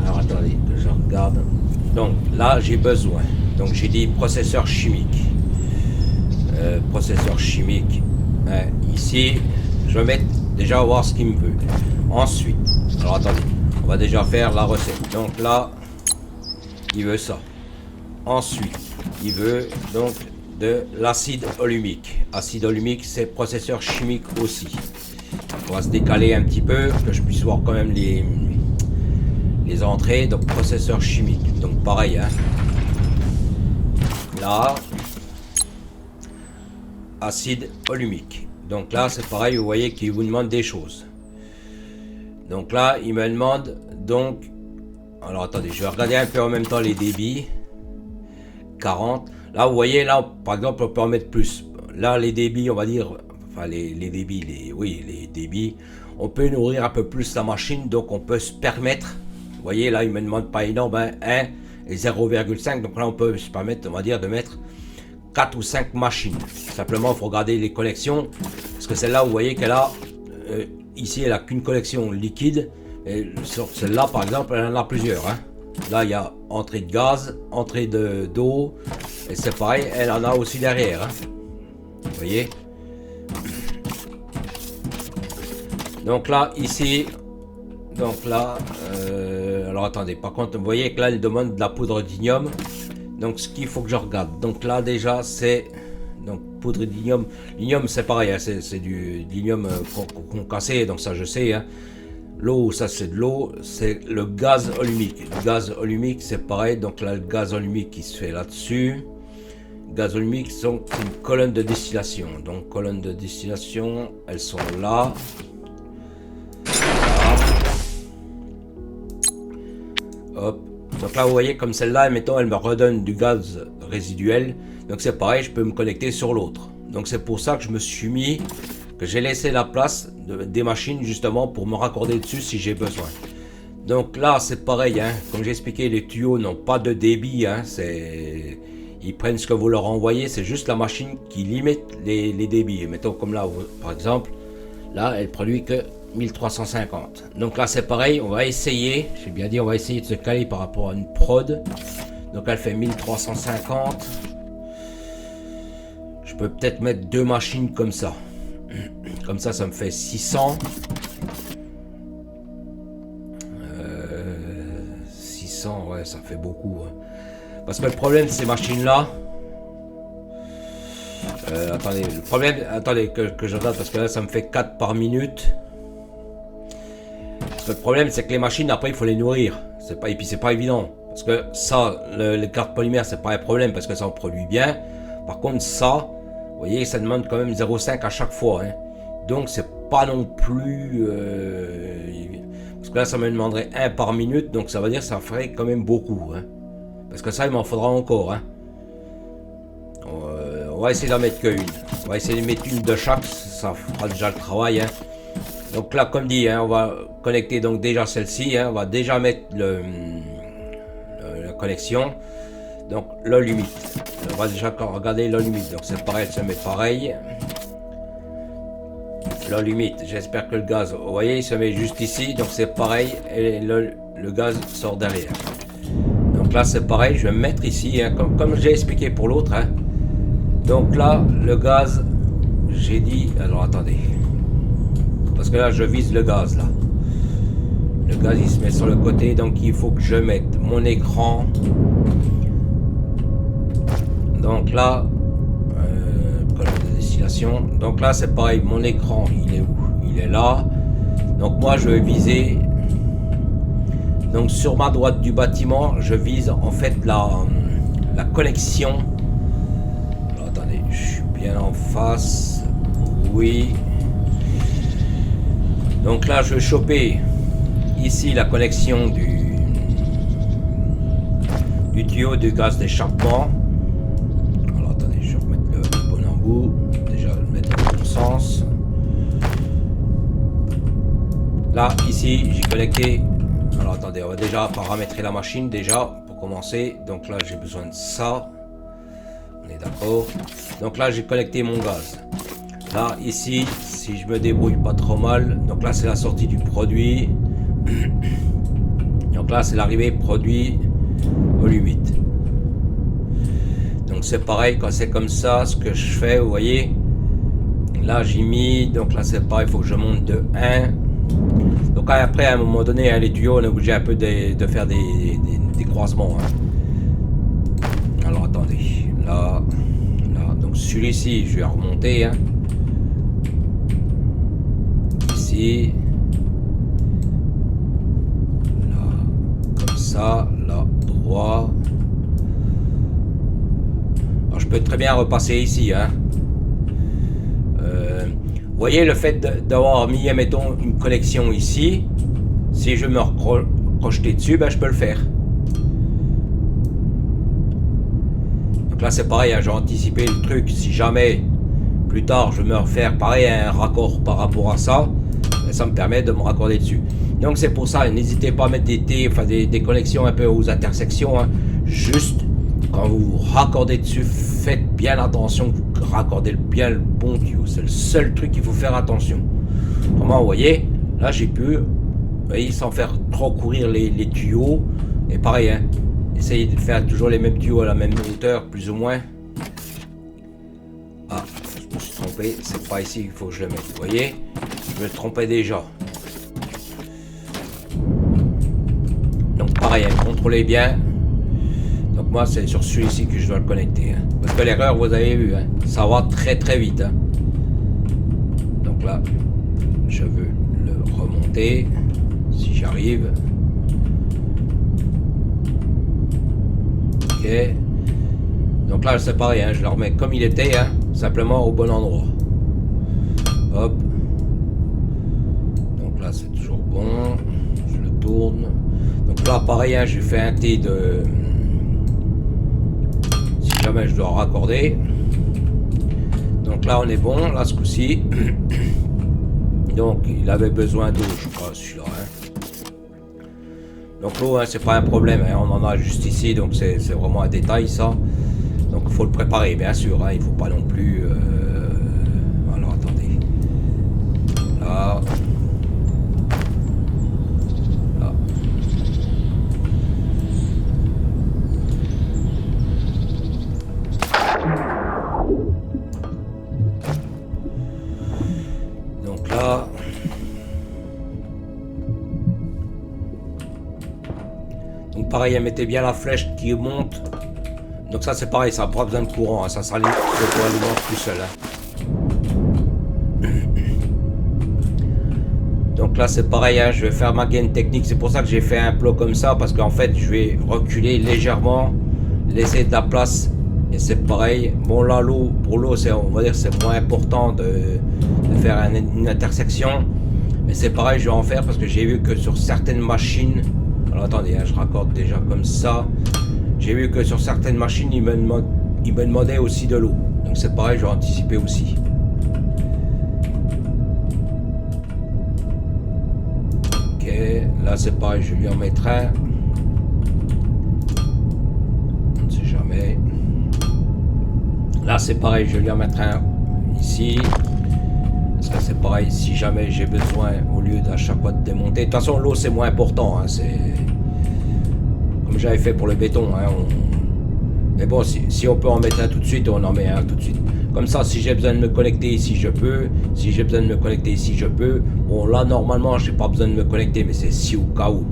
Speaker 1: Alors attendez, que je regarde. Donc là, j'ai besoin. Donc j'ai dit processeur chimique. Processeur chimique. Ici, je vais mettre déjà voir ce qu'il me veut. Ensuite, alors attendez, on va déjà faire la recette. Donc là, il veut ça. Ensuite, il veut donc de l'acide olumique. Acide olumique, c'est processeur chimique aussi. On va se décaler un petit peu, que je puisse voir quand même les entrées. Donc processeur chimique. Donc pareil, hein. Là, acide olumique. Donc là, c'est pareil, vous voyez qu'il vous demande des choses. Donc là, il me demande donc... Alors attendez, je vais regarder un peu en même temps les débits. 40. Là, vous voyez, là, par exemple, on peut en mettre plus. Là, les débits, on va dire... Enfin, les débits, les débits. On peut nourrir un peu plus la machine, donc on peut se permettre... Vous voyez, là, il me demande pas énorme, hein, 1 et 0,5. Donc là, on peut se permettre, on va dire, de mettre 4 ou 5 machines. Simplement, il faut regarder les collections. Parce que celle-là, vous voyez qu'elle a... ici, elle a qu'une collection liquide. Et sur celle-là, par exemple, elle en a plusieurs. Hein. Là, il y a entrée de gaz, entrée d'eau. Et c'est pareil, elle en a aussi derrière. Hein. Vous voyez? Donc là, ici... Donc là... alors attendez, par contre, vous voyez que là, elle demande de la poudre d'ignome. Donc ce qu'il faut que je regarde. Donc là, déjà, c'est... Donc poudre d'ignome. L'ignome, c'est pareil, hein, c'est du l'ignome concassé, donc ça je sais. Hein. L'eau, ça c'est de l'eau, c'est le gaz olumique. Le gaz olumique, c'est pareil, donc là, le gaz olumique qui se fait là-dessus. Gaz olumique, c'est une colonne de distillation. Donc colonne de distillation, elles sont là. Hop. Donc là, vous voyez, comme celle-là, mettons, elle me redonne du gaz résiduel. Donc c'est pareil, je peux me connecter sur l'autre. Donc c'est pour ça que je me suis mis, que j'ai laissé la place des machines justement pour me raccorder dessus si j'ai besoin. Donc là, c'est pareil, hein. Comme j'ai expliqué, les tuyaux n'ont pas de débit. Hein. Ils prennent ce que vous leur envoyez, c'est juste la machine qui limite les débits. Mettons comme là, par exemple, là, elle produit que 1350. Donc là, c'est pareil, on va essayer, j'ai bien dit, on va essayer de se caler par rapport à une prod. Donc elle fait 1350. Je peux peut-être mettre 2 machines comme ça. Comme ça, ça me fait 600. 600, ouais, ça fait beaucoup. Hein. Parce que le problème de ces machines-là... attendez, le problème... Attendez, que je regarde, parce que là, ça me fait 4 par minute. Le problème, c'est que les machines, après, il faut les nourrir. Et puis, c'est pas évident. Parce que ça, les cartes polymères, c'est pas un problème, parce que ça en produit bien. Par contre, ça... Vous voyez, ça demande quand même 0,5 à chaque fois. Hein. Donc, c'est pas non plus... parce que là, ça me demanderait 1 par minute. Donc, ça veut dire que ça ferait quand même beaucoup. Hein. Parce que ça, il m'en faudra encore. Hein. On va essayer d'en mettre qu'une. On va essayer de mettre une de chaque. Ça fera déjà le travail. Hein. Donc là, comme dit, hein, on va connecter donc déjà celle-ci. Hein. On va déjà mettre la connexion. Donc, l'eau limite. On va déjà regarder l'eau limite. Donc, c'est pareil, elle se met pareil. L'eau limite. J'espère que le gaz, vous voyez, il se met juste ici. Donc, c'est pareil. Et le gaz sort derrière. Donc là, c'est pareil. Je vais me mettre ici, hein, comme j'ai expliqué pour l'autre. Hein. Donc là, le gaz, j'ai dit... Alors, attendez. Parce que là, je vise le gaz, là. Le gaz, il se met sur le côté. Donc, il faut que je mette mon écran... Donc là, colonne de distillation. Donc là, c'est pareil. Mon écran, il est où? Il est là. Donc moi, je vais viser. Donc sur ma droite du bâtiment, je vise en fait la connexion. Alors, attendez, je suis bien en face. Oui. Donc là, je vais choper ici la connexion du tuyau de gaz d'échappement. Déjà, je vais le mettre dans le bon sens. Là, ici, j'ai connecté. Alors, attendez, on va déjà paramétrer la machine, déjà, pour commencer. Donc là, j'ai besoin de ça. On est d'accord. Donc là, j'ai connecté mon gaz. Là, ici, si je me débrouille pas trop mal, donc là c'est la sortie du produit. Donc là c'est l'arrivée produit volume 8. Donc c'est pareil, quand c'est comme ça, ce que je fais, vous voyez. Là j'ai mis, donc là c'est pareil, il faut que je monte de 1. Donc après à un moment donné, hein, les tuyaux, on est obligé un peu de faire des croisements. Hein. Alors attendez, là, donc celui-ci, je vais remonter. Hein. Ici. Là, comme ça, là, droit. Alors je peux très bien repasser ici. Hein. Vous voyez le fait d'avoir mis, mettons, une connexion ici, si je me projeter dessus, ben, je peux le faire. Donc là c'est pareil, hein, j'ai anticipé le truc, si jamais plus tard je me refaire pareil un raccord par rapport à ça, ben, ça me permet de me raccorder dessus. Donc c'est pour ça, n'hésitez pas à mettre des connexions un peu aux intersections, hein. Juste quand vous raccordez dessus, faites bien attention que vous raccordez bien le bon tuyau. C'est le seul truc qu'il faut faire attention. Comment vous voyez, là j'ai pu, vous voyez, sans faire trop courir les tuyaux. Et pareil, hein, essayez de faire toujours les mêmes tuyaux à la même hauteur, plus ou moins. Ah, je me suis trompé, c'est pas ici qu'il faut que je le mette. Vous voyez, je me trompais déjà. Donc pareil, hein, contrôlez bien. Donc moi c'est sur celui-ci que je dois le connecter. Hein. Parce que l'erreur, vous avez vu, hein, ça va très très vite. Hein. Donc là, je veux le remonter, si j'arrive. Ok. Donc là c'est pareil, hein, je le remets comme il était, hein, simplement au bon endroit. Hop. Donc là c'est toujours bon. Je le tourne. Donc là pareil, hein, je fais un T de... Si jamais je dois raccorder. Donc là on est bon, là ce coup-ci. Donc il avait besoin d'eau, je crois, celui-là. Hein. Donc l'eau, hein, c'est pas un problème, hein, on en a juste ici, donc c'est vraiment un détail ça. Donc il faut le préparer, bien sûr, hein, il faut pas non plus... Alors attendez. Là. Là. Donc là... Donc pareil, mettez bien la flèche qui monte. Donc ça c'est pareil, ça n'a pas besoin de courant, hein, ça s'alimente tout seul. Hein. Donc là c'est pareil, hein, je vais faire ma gaine technique, c'est pour ça que j'ai fait un plot comme ça, parce qu'en fait je vais reculer légèrement, laisser de la place, et c'est pareil. Bon là l'eau, pour l'eau on va dire c'est moins important de faire une intersection, mais c'est pareil, je vais en faire parce que j'ai vu que sur certaines machines, alors attendez, hein, je raccorde déjà comme ça. J'ai vu que sur certaines machines, ils me demandaient aussi de l'eau. Donc c'est pareil, je vais anticiper aussi. Ok, là c'est pareil, je vais lui en mettre un. On ne sait jamais. Là c'est pareil, je vais lui en mettre un ici. Parce que c'est pareil, si jamais j'ai besoin, au lieu d'à chaque fois de démonter. De toute façon, l'eau c'est moins important. Hein, c'est... Comme j'avais fait pour le béton, hein, mais bon, si on peut en mettre un tout de suite, on en met un tout de suite. Comme ça, si j'ai besoin de me connecter ici, je peux. Si j'ai besoin de me connecter ici, je peux. Bon, là, normalement, je n'ai pas besoin de me connecter, mais c'est si au cas où.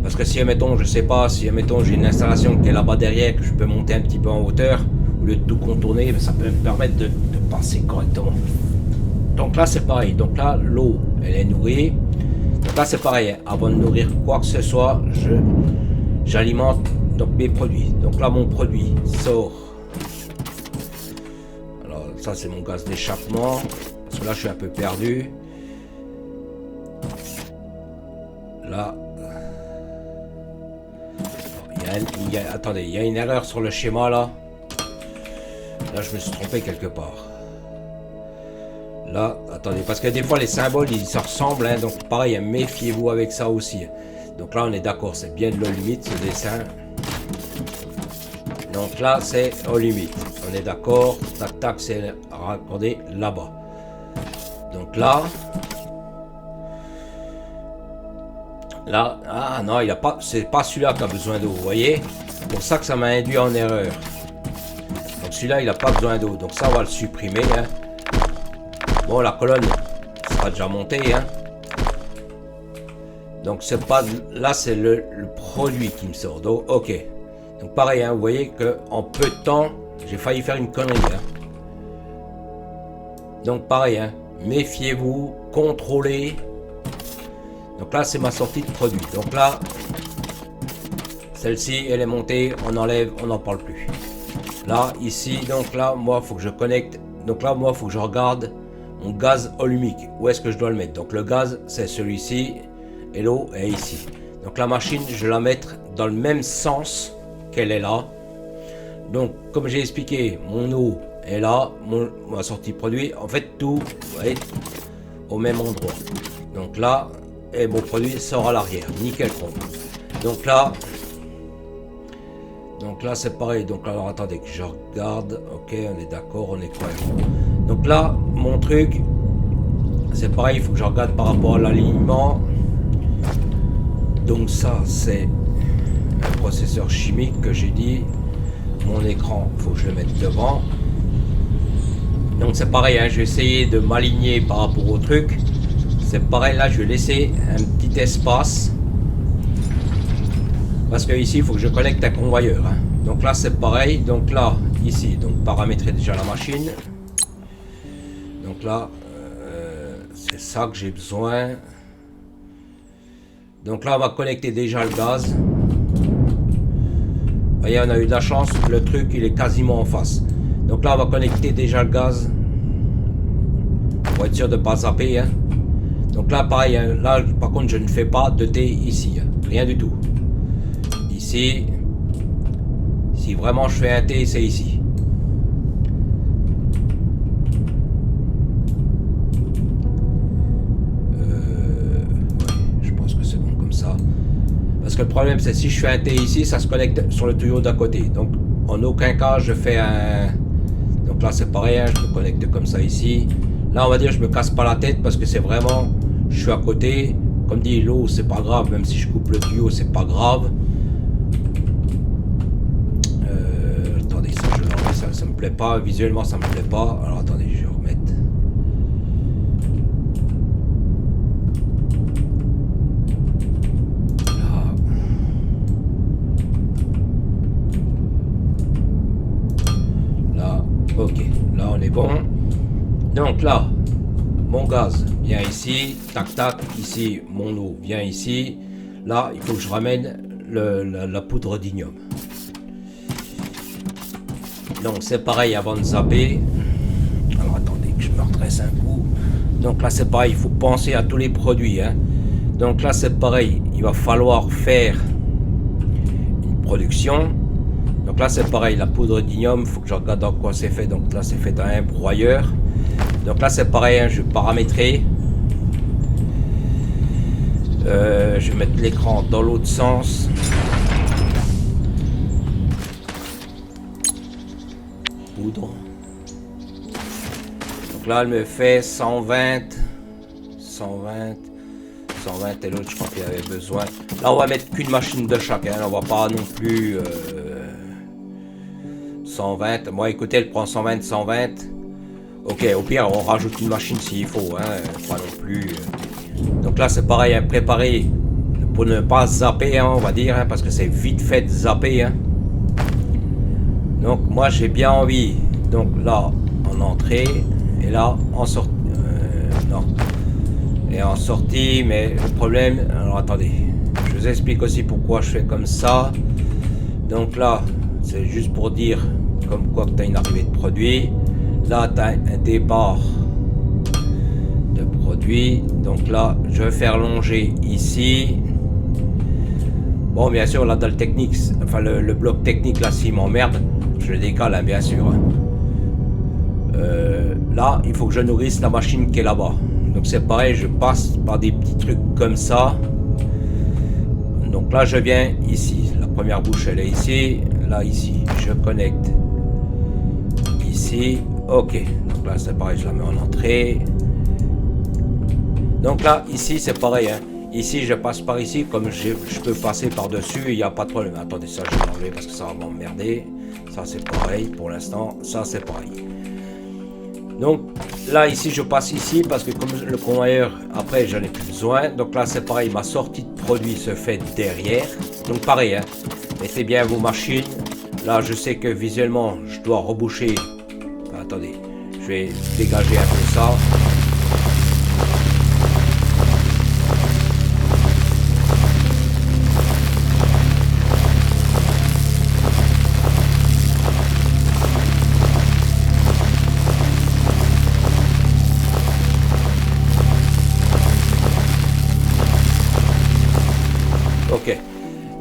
Speaker 1: Parce que si, admettons, je sais pas, si, admettons, j'ai une installation qui est là-bas derrière, que je peux monter un petit peu en hauteur, au lieu de tout contourner, ça peut me permettre de passer correctement. Donc là, c'est pareil. Donc là, l'eau, elle est nourrie. Donc là c'est pareil, avant de nourrir quoi que ce soit, j'alimente donc mes produits. Donc là mon produit sort. Alors ça c'est mon gaz d'échappement, parce que là je suis un peu perdu. Là, attendez, il y a une erreur sur le schéma là. Là je me suis trompé quelque part. Là, attendez, parce que des fois les symboles ils se ressemblent, hein, donc pareil, méfiez-vous avec ça aussi. Donc là on est d'accord, c'est bien de l'eau limite ce dessin. Donc là c'est au limite, on on est d'accord. Tac, tac, c'est raccordé là-bas. Donc là... Là, ah non, il a pas, c'est pas celui-là qui a besoin d'eau, vous voyez. C'est pour ça que ça m'a induit en erreur. Donc celui-là, il n'a pas besoin d'eau. Donc ça, on va le supprimer. Hein. Bon, la colonne sera déjà montée. Hein. Donc c'est pas... Là, c'est le produit qui me sort. Donc, ok. Donc pareil, hein, vous voyez qu'en peu de temps, j'ai failli faire une connerie. Hein. Donc pareil, hein, méfiez-vous, contrôlez. Donc là, c'est ma sortie de produit. Donc là, celle-ci, elle est montée, on enlève, on n'en parle plus. Là, ici, donc là, moi, il faut que je connecte. Donc là, moi, il faut que je regarde mon gaz volumique. Où est-ce que je dois le mettre? Donc le gaz, c'est celui-ci, et l'eau est ici. Donc la machine, je vais la mettre dans le même sens qu'elle est là. Donc, comme j'ai expliqué, mon eau est là, ma sortie de produit. En fait, tout va être au même endroit. Donc là, et mon produit sort à l'arrière, nickel chrome. Donc là c'est pareil. Donc alors attendez que je regarde. Ok, on est d'accord, on est cohérent. Donc là, mon truc, c'est pareil, il faut que je regarde par rapport à l'alignement. Donc ça, c'est un processeur chimique que j'ai dit. Mon écran, il faut que je le mette devant. Donc c'est pareil, hein, je vais essayer de m'aligner par rapport au truc. C'est pareil, là je vais laisser un petit espace parce que ici il faut que je connecte un convoyeur. Hein. Donc là c'est pareil, donc là ici, donc paramétrer déjà la machine. Donc là c'est ça que j'ai besoin. Donc là on va connecter déjà le gaz. Vous voyez, on a eu de la chance, le truc il est quasiment en face. Donc là on va connecter déjà le gaz pour être sûr de ne pas zapper. Hein. Donc là pareil, hein, là par contre je ne fais pas de T ici, hein, rien du tout. Ici, si vraiment je fais un T, c'est ici. Je pense que c'est bon comme ça. Parce que le problème c'est si je fais un T ici, ça se connecte sur le tuyau d'à côté. Donc en aucun cas je fais un... Donc là c'est pareil, hein, je me connecte comme ça ici. Là on va dire je me casse pas la tête parce que c'est vraiment... Je suis à côté, comme dit l'eau c'est pas grave, même si je coupe le tuyau c'est pas grave. Attendez, ça je l'enlève, ça me plaît pas, visuellement ça me plaît pas. Alors attendez, je vais remettre. Là, ok, là on est bon. Donc là, mon gaz vient ici, tac tac, ici mon eau vient ici. Là il faut que je ramène la poudre d'ignome. Donc c'est pareil avant de zapper. Alors attendez que je me redresse un coup. Donc là c'est pareil, il faut penser à tous les produits. Hein. Donc là c'est pareil, il va falloir faire une production. Donc là c'est pareil, la poudre d'ignome, il faut que je regarde dans quoi c'est fait. Donc là c'est fait dans un broyeur. Donc là c'est pareil, hein, je vais paramétrer. Je vais mettre l'écran dans l'autre sens. Poudre. Donc là elle me fait 120 et l'autre je crois qu'il avait besoin. Là on va mettre qu'une machine de chaque, hein, on va pas non plus 120. Moi écoutez, elle prend 120. Ok, au pire on rajoute une machine s'il faut, hein, pas non plus. Donc là c'est pareil, hein, préparer pour ne pas zapper, hein, on va dire, hein, parce que c'est vite fait de zapper. Hein. Donc moi j'ai bien envie, donc là en entrée et là en sortie. Non. Et en sortie, mais le problème, alors attendez, je vous explique aussi pourquoi je fais comme ça. Donc là, c'est juste pour dire comme quoi que tu as une arrivée de produit. Là, tu as un départ de produit. Donc là, je vais faire longer ici. Bon, bien sûr, là, dans le technique, enfin le bloc technique, là, s'il m'emmerde, je le décale, hein, bien sûr. Là, il faut que je nourrisse la machine qui est là-bas. Donc c'est pareil, je passe par des petits trucs comme ça. Donc là, je viens ici. La première bouche, elle est ici. Là, ici, je connecte ici, ok. Donc là c'est pareil, je la mets en entrée. Donc là, ici c'est pareil, hein. Ici je passe par ici, comme je peux passer par dessus, il n'y a pas de problème. Attendez, ça je vais l'enlever parce que ça va m'emmerder. Ça c'est pareil pour l'instant, ça c'est pareil. Donc là ici je passe ici parce que comme le convoyeur après j'en ai plus besoin. Donc là c'est pareil, ma sortie de produit se fait derrière. Donc pareil, hein. Mettez bien vos machines. Là je sais que visuellement je dois reboucher. Enfin, attendez, je vais dégager un peu ça. Ok,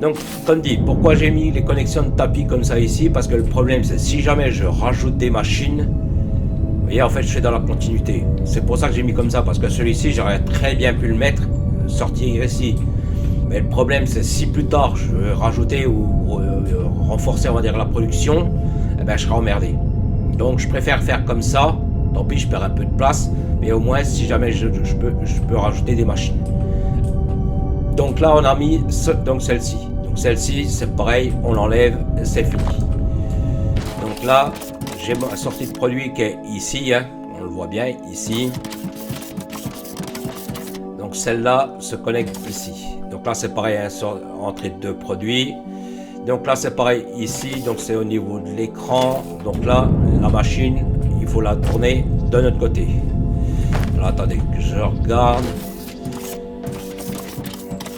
Speaker 1: donc comme dit, pourquoi j'ai mis les connexions de tapis comme ça ici? Parce que le problème c'est si jamais je rajoute des machines, vous voyez, en fait je suis dans la continuité. C'est pour ça que j'ai mis comme ça, parce que celui-ci j'aurais très bien pu le mettre, sortir ici. Mais le problème c'est si plus tard je veux rajouter ou renforcer on va dire la production, eh ben, je serai emmerdé. Donc je préfère faire comme ça, tant pis je perds un peu de place, mais au moins si jamais je peux rajouter des machines. Donc là on a mis donc celle-ci. Donc celle-ci c'est pareil, on l'enlève, c'est fini. Donc là j'ai ma sortie de produit qui est ici, hein, on le voit bien ici. Donc celle-là se connecte ici. Donc là c'est pareil, hein, entrée de produits. Donc là c'est pareil ici, donc c'est au niveau de l'écran. Donc là la machine, il faut la tourner de notre côté. Alors attendez que je regarde.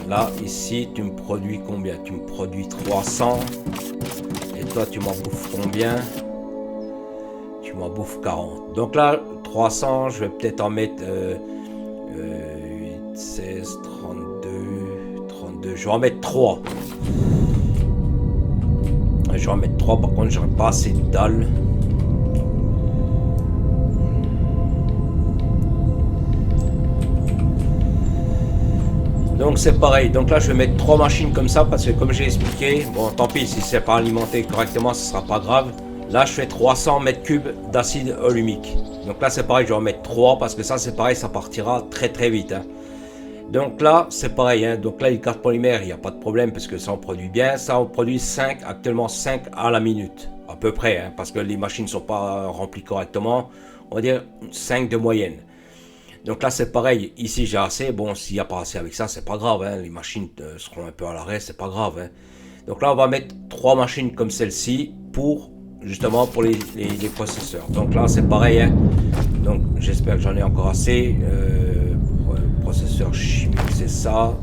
Speaker 1: Là, ici, tu me produis combien? Tu me produis 300. Et toi, tu m'en bouffes combien? Tu m'en bouffes 40. Donc là, 300, je vais peut-être en mettre 8, 16, 32. Je vais en mettre 3. Je vais en mettre 3. Par contre, j'aurai pas assez de dalles. Donc c'est pareil, donc là je vais mettre 3 machines comme ça parce que comme j'ai expliqué, bon tant pis si c'est pas alimenté correctement ce sera pas grave. Là je fais 300 mètres cubes d'acide alumique. Donc là c'est pareil, je vais en mettre 3 parce que ça c'est pareil, ça partira très très vite. Hein. Donc là c'est pareil, hein. Donc là les cartes polymères il n'y a pas de problème parce que ça en produit bien. Ça en produit 5, actuellement 5 à la minute à peu près, hein, parce que les machines ne sont pas remplies correctement. On va dire 5 de moyenne. Donc là c'est pareil, ici j'ai assez, bon s'il n'y a pas assez avec ça c'est pas grave, hein. Les machines seront un peu à l'arrêt, c'est pas grave. Hein. Donc là on va mettre 3 machines comme celle-ci pour justement pour les processeurs. Donc là c'est pareil, hein. Donc j'espère que j'en ai encore assez, pour processeur chimique c'est ça.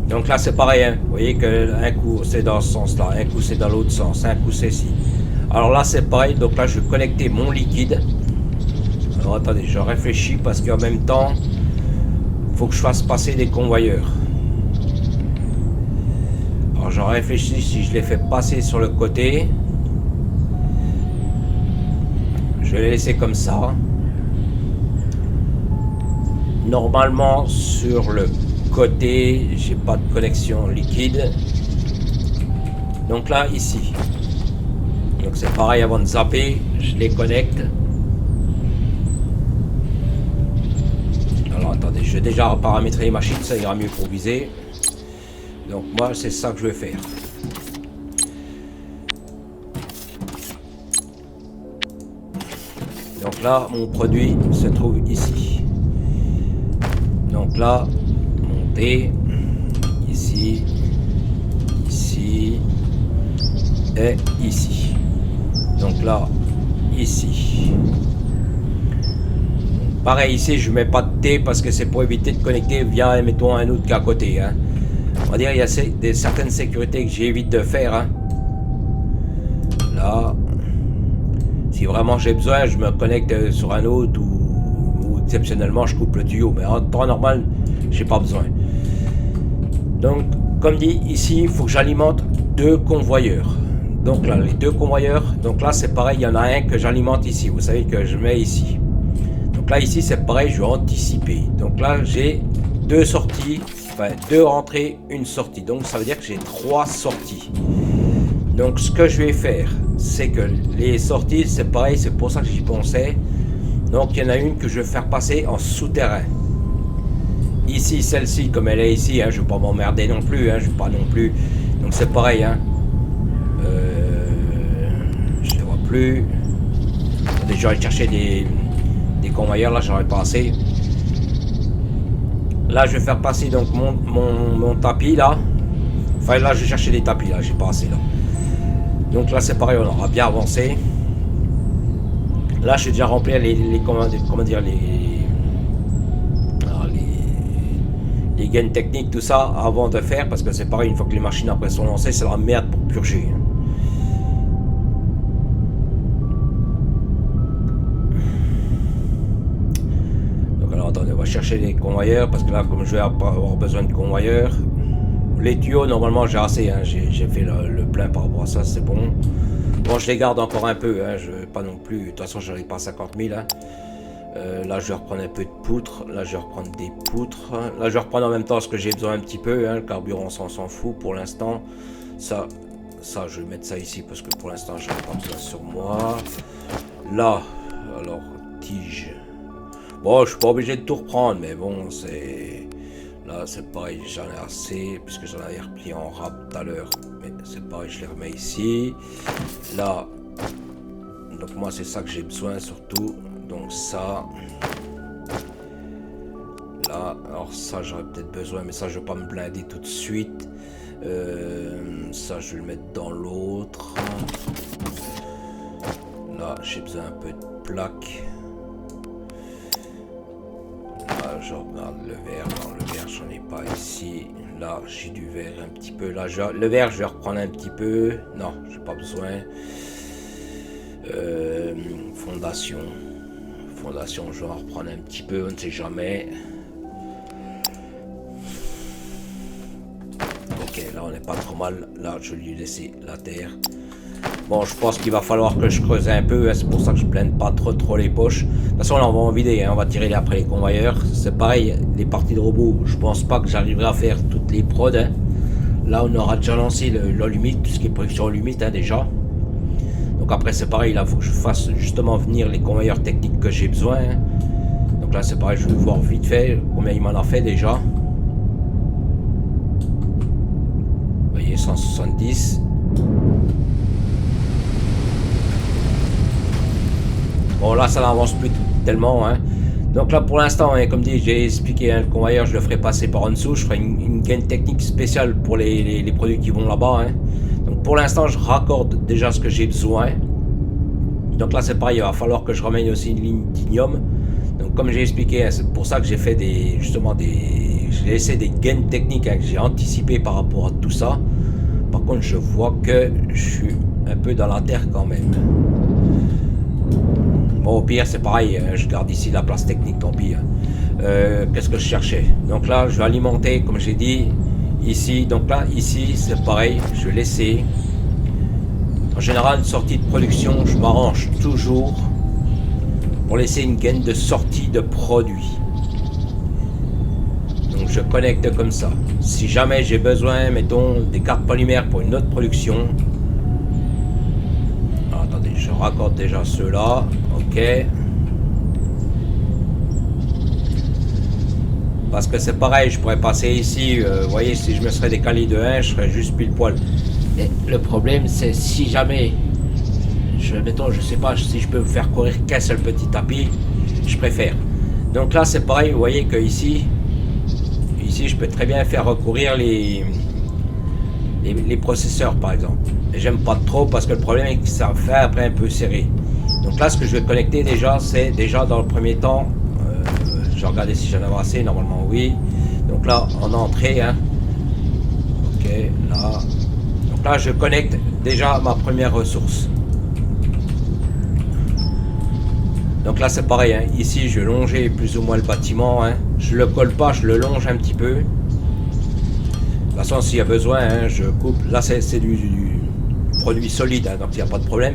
Speaker 1: Donc là c'est pareil, hein. Vous voyez que un coup c'est dans ce sens là, un coup c'est dans l'autre sens, un coup c'est ici. Alors là c'est pareil, donc là je vais connecter mon liquide. Alors attendez, je réfléchis parce qu'en même temps, il faut que je fasse passer des convoyeurs. Alors je réfléchis si je les fais passer sur le côté. Je vais les laisser comme ça. Normalement, sur le côté, j'ai pas de connexion liquide. Donc là, ici. Donc c'est pareil avant de zapper, je les connecte. Alors attendez, je vais déjà paramétrer les machines, ça ira mieux pour viser. Donc moi c'est ça que je vais faire. Donc là mon produit se trouve ici. Donc là, monter ici, ici et ici. Donc là, ici. Pareil ici, je mets pas de T parce que c'est pour éviter de connecter via, mettons, un autre qui est à côté. Hein. On va dire il y a certaines sécurités que j'évite de faire. Hein. Là, si vraiment j'ai besoin, je me connecte sur un autre ou exceptionnellement je coupe le tuyau. Mais en temps normal, j'ai pas besoin. Donc, comme dit ici, il faut que j'alimente 2 convoyeurs. Donc là, les 2 convoyeurs. Donc là, c'est pareil, il y en a un que j'alimente ici. Vous savez que je mets ici. Donc là ici c'est pareil, je vais anticiper. Donc là j'ai 2 sorties, enfin 2 rentrées, 1 sortie. Donc ça veut dire que j'ai 3 sorties. Donc ce que je vais faire, c'est que les sorties, c'est pareil, c'est pour ça que j'y pensais. Donc il y en a une que je vais faire passer en souterrain. Ici, celle-ci, comme elle est ici, hein, je ne vais pas m'emmerder non plus, hein, je vais pas non plus. Donc c'est pareil, hein. Je ne vois plus. Déjà, aller chercher des convoyeurs, là, j'aurais pas assez. Là, je vais faire passer donc mon tapis, là. Enfin, là, je vais chercher des tapis, là, j'ai pas assez, là. Donc là, c'est pareil, on aura bien avancé. Là, je vais déjà remplir comment dire, les gains techniques, tout ça, avant de faire, parce que c'est pareil, une fois que les machines après sont lancées, c'est la merde pour purger. Donc alors, attendez, on va chercher les convoyeurs, parce que là, comme je vais avoir besoin de convoyeurs, les tuyaux, normalement, j'ai assez, hein, j'ai fait le plein par rapport à ça, c'est bon. Bon, je les garde encore un peu, hein, je vais pas non plus, de toute façon, j'arrive pas à 50 000, hein. Là, je vais reprendre un peu de poutres. Là, je vais reprendre des poutres. Là, je vais reprendre en même temps ce que j'ai besoin un petit peu. Hein. Le carburant, on s'en fout pour l'instant. Ça, je vais mettre ça ici parce que pour l'instant, je n'ai pas besoin sur moi. Là, alors, tige. Bon, je suis pas obligé de tout reprendre, mais bon, c'est... Là, c'est pareil, j'en ai assez, puisque j'en avais replié en rab tout à l'heure. Mais c'est pareil, je les remets ici. Là, donc moi, c'est ça que j'ai besoin surtout. Donc ça, là, alors ça j'aurais peut-être besoin, mais ça je vais pas me blinder tout de suite. Ça je vais le mettre dans l'autre. Là j'ai besoin un peu de plaques. Là je regarde le verre, non le verre j'en ai pas ici. Là j'ai du verre un petit peu. Là le verre je vais reprendre un petit peu. Non j'ai pas besoin. Fondation, je vais en reprendre un petit peu, on ne sait jamais. Ok, là on n'est pas trop mal. Là je lui ai laissé la terre. Bon, je pense qu'il va falloir que je creuse un peu, hein, c'est pour ça que je plaine pas trop les poches. De toute façon là on va en vider, hein, on va tirer après les convoyeurs. C'est pareil, les parties de robot, je pense pas que j'arriverai à faire toutes les prods. Hein. Là on aura déjà lancé l'allumite, tout ce qui est production allumite, hein, déjà. Donc après c'est pareil, là il faut que je fasse justement venir les convoyeurs techniques que j'ai besoin. Donc là c'est pareil, je vais voir vite fait combien il m'en a fait déjà. Vous voyez 170. Bon là ça n'avance plus tellement. Hein. Donc là pour l'instant, hein, comme dit, j'ai expliqué, hein, le convoyeur je le ferai passer par en dessous. Je ferai une gaine technique spéciale pour les produits qui vont là-bas. Hein. Donc pour l'instant je raccorde déjà ce que j'ai besoin. Donc là c'est pareil, il va falloir que je ramène aussi une ligne d'ignome. Donc comme j'ai expliqué, hein, c'est pour ça que j'ai fait j'ai laissé des gains techniques, hein, que j'ai anticipé par rapport à tout ça. Par contre je vois que je suis un peu dans la terre quand même. Bon au pire c'est pareil, hein, je garde ici la place technique, tant pis. Hein. Qu'est-ce que je cherchais? Donc là je vais alimenter comme j'ai dit. Ici, donc là, ici, c'est pareil, je vais laisser. En général, une sortie de production, je m'arrange toujours pour laisser une gaine de sortie de produit. Donc je connecte comme ça. Si jamais j'ai besoin, mettons, des cartes polymères pour une autre production. Alors, attendez, je raccorde déjà ceux-là. Ok. Parce que c'est pareil, je pourrais passer ici, vous voyez, si je me serais décalé de 1, je serais juste pile poil. Et le problème, c'est si jamais, mettons, je sais pas, si je peux vous faire courir qu'un seul petit tapis, je préfère. Donc là, c'est pareil, vous voyez que ici, je peux très bien faire recourir les processeurs, par exemple. Et j'aime pas trop parce que le problème est que ça fait après un peu serré. Donc là, ce que je vais connecter déjà, c'est déjà dans le premier temps, je vais regarder si j'en avais assez, normalement oui. Donc là, en entrée, hein. Ok, là. Donc là, je connecte déjà ma première ressource. Donc là, c'est pareil, hein. Ici, je vais longer plus ou moins le bâtiment, hein. Je le colle pas, je le longe un petit peu. De toute façon, s'il y a besoin, hein, je coupe. Là, c'est du produit solide, hein, donc il n'y a pas de problème.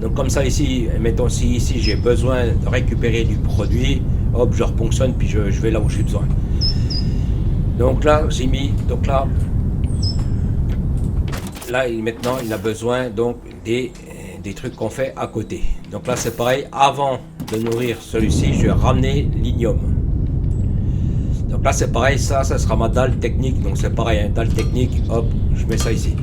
Speaker 1: Donc comme ça, ici, mettons si ici, j'ai besoin de récupérer du produit, hop, je reponctionne, puis je vais là où j'ai besoin. Donc là, j'ai mis, donc là, maintenant, il a besoin donc des des trucs qu'on fait à côté. Donc là c'est pareil, avant de nourrir celui-ci, je vais ramener l'ignome. Donc là c'est pareil, ça sera ma dalle technique. Donc c'est pareil, hein, dalle technique, hop, je mets ça ici.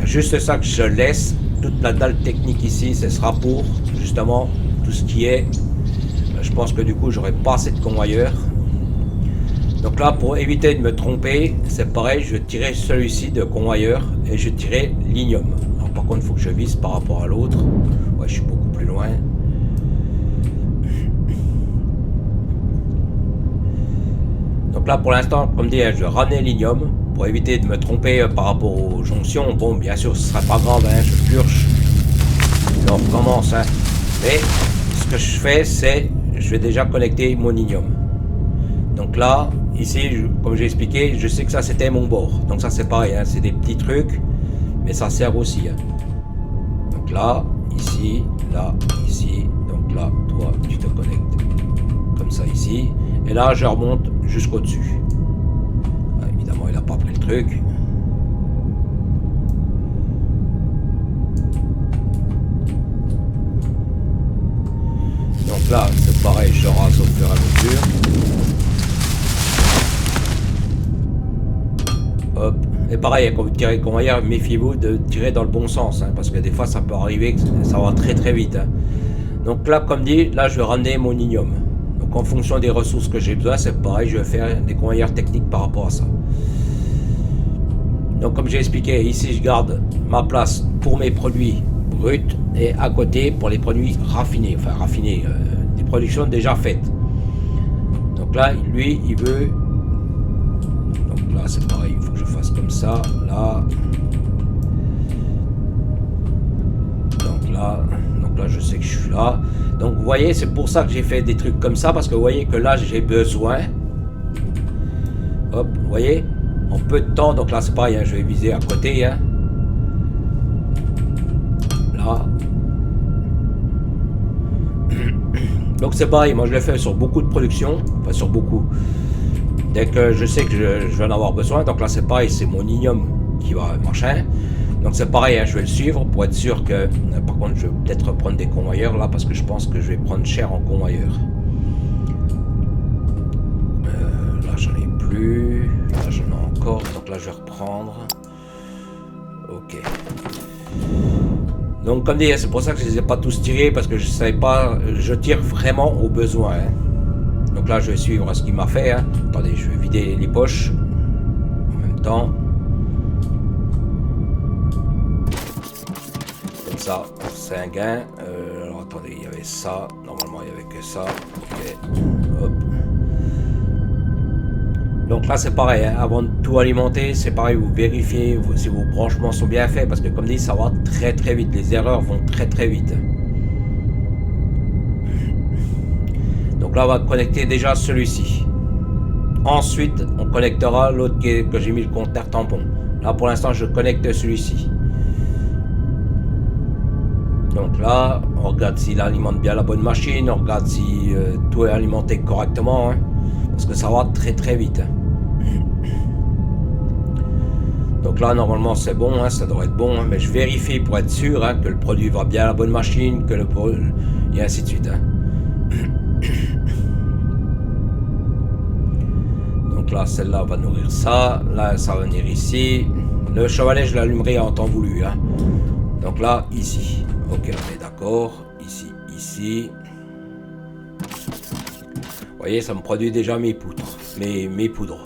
Speaker 1: Juste ça que je laisse, toute la dalle technique ici, ce sera pour justement tout ce qui est... Je pense que du coup j'aurai pas assez de convoyeurs. Donc là pour éviter de me tromper, c'est pareil, je vais tirer celui-ci de convoyeur et je tirer l'ignome. Par contre il faut que je vise par rapport à l'autre. Ouais, je suis beaucoup plus loin. Donc là pour l'instant, comme dit, je vais ramener l'ignome pour éviter de me tromper par rapport aux jonctions. Bon, bien sûr ce sera pas grave, hein, je purge, on recommence, hein. Mais ce que je fais, c'est je vais déjà connecter mon ignome. Donc là ici, comme j'ai expliqué, je sais que ça c'était mon bord. Donc ça c'est pareil, hein, c'est des petits trucs, mais ça sert aussi, hein. Donc là, ici, donc là, toi tu te connectes comme ça ici, et là je remonte jusqu'au dessus. Évidemment il n'a pas pris le truc. Donc là c'est pareil, je rase au fur et à mesure. Hop. Et pareil, quand vous tirez le convoyeur, méfiez-vous de tirer dans le bon sens, hein, parce que des fois ça peut arriver que ça va très très vite, hein. Donc là, comme dit, là je vais ramener mon ignome. Donc en fonction des ressources que j'ai besoin, c'est pareil, je vais faire des convoyeurs techniques par rapport à ça. Donc comme j'ai expliqué, ici je garde ma place pour mes produits bruts et à côté pour les produits raffinés, enfin raffinés, des productions déjà faites. Donc là, lui, il veut... Donc là, c'est pareil, il faut que je fasse comme ça, là. Donc là, je sais que je suis là. Donc vous voyez, c'est pour ça que j'ai fait des trucs comme ça, parce que vous voyez que là, j'ai besoin. Hop, vous voyez, en peu de temps. Donc là, c'est pareil, hein, je vais viser à côté, hein. Là. Donc c'est pareil, moi je l'ai fait sur beaucoup de productions, enfin sur beaucoup. Dès que je sais que je vais en avoir besoin, donc là c'est pareil, c'est mon ignome qui va machin. Donc c'est pareil, hein, je vais le suivre pour être sûr que... Par contre je vais peut-être prendre des convoyeurs là, parce que je pense que je vais prendre cher en convoyeur. Là j'en ai plus, là j'en ai encore, donc là je vais reprendre. Ok. Donc comme dit, c'est pour ça que je ne les ai pas tous tirés, parce que je savais pas, je tire vraiment au besoin, hein. Donc là je vais suivre ce qu'il m'a fait, hein. Attendez, je vais vider les poches en même temps. Comme ça, c'est un gain. Alors attendez, il y avait ça, normalement il n'y avait que ça. Ok, hop. Donc là c'est pareil, hein. Avant de tout alimenter, c'est pareil, vous vérifiez si vos branchements sont bien faits, parce que comme dit, ça va très très vite, les erreurs vont très très vite. Donc là on va connecter déjà celui-ci. Ensuite on connectera l'autre que j'ai mis le compteur tampon. Là pour l'instant je connecte celui-ci. Donc là on regarde s'il alimente bien la bonne machine, on regarde si tout est alimenté correctement, hein, parce que ça va très très vite, hein. Donc là normalement c'est bon, hein, ça devrait être bon, hein, mais je vérifie pour être sûr, hein, que le produit va bien à la bonne machine, que le produit, et ainsi de suite, hein. Donc là celle-là va nourrir ça, là ça va venir ici. Le chevalet je l'allumerai en temps voulu, hein. Donc là ici, ok, on est d'accord, ici. Vous voyez, ça me produit déjà mes poudres, mes poudres.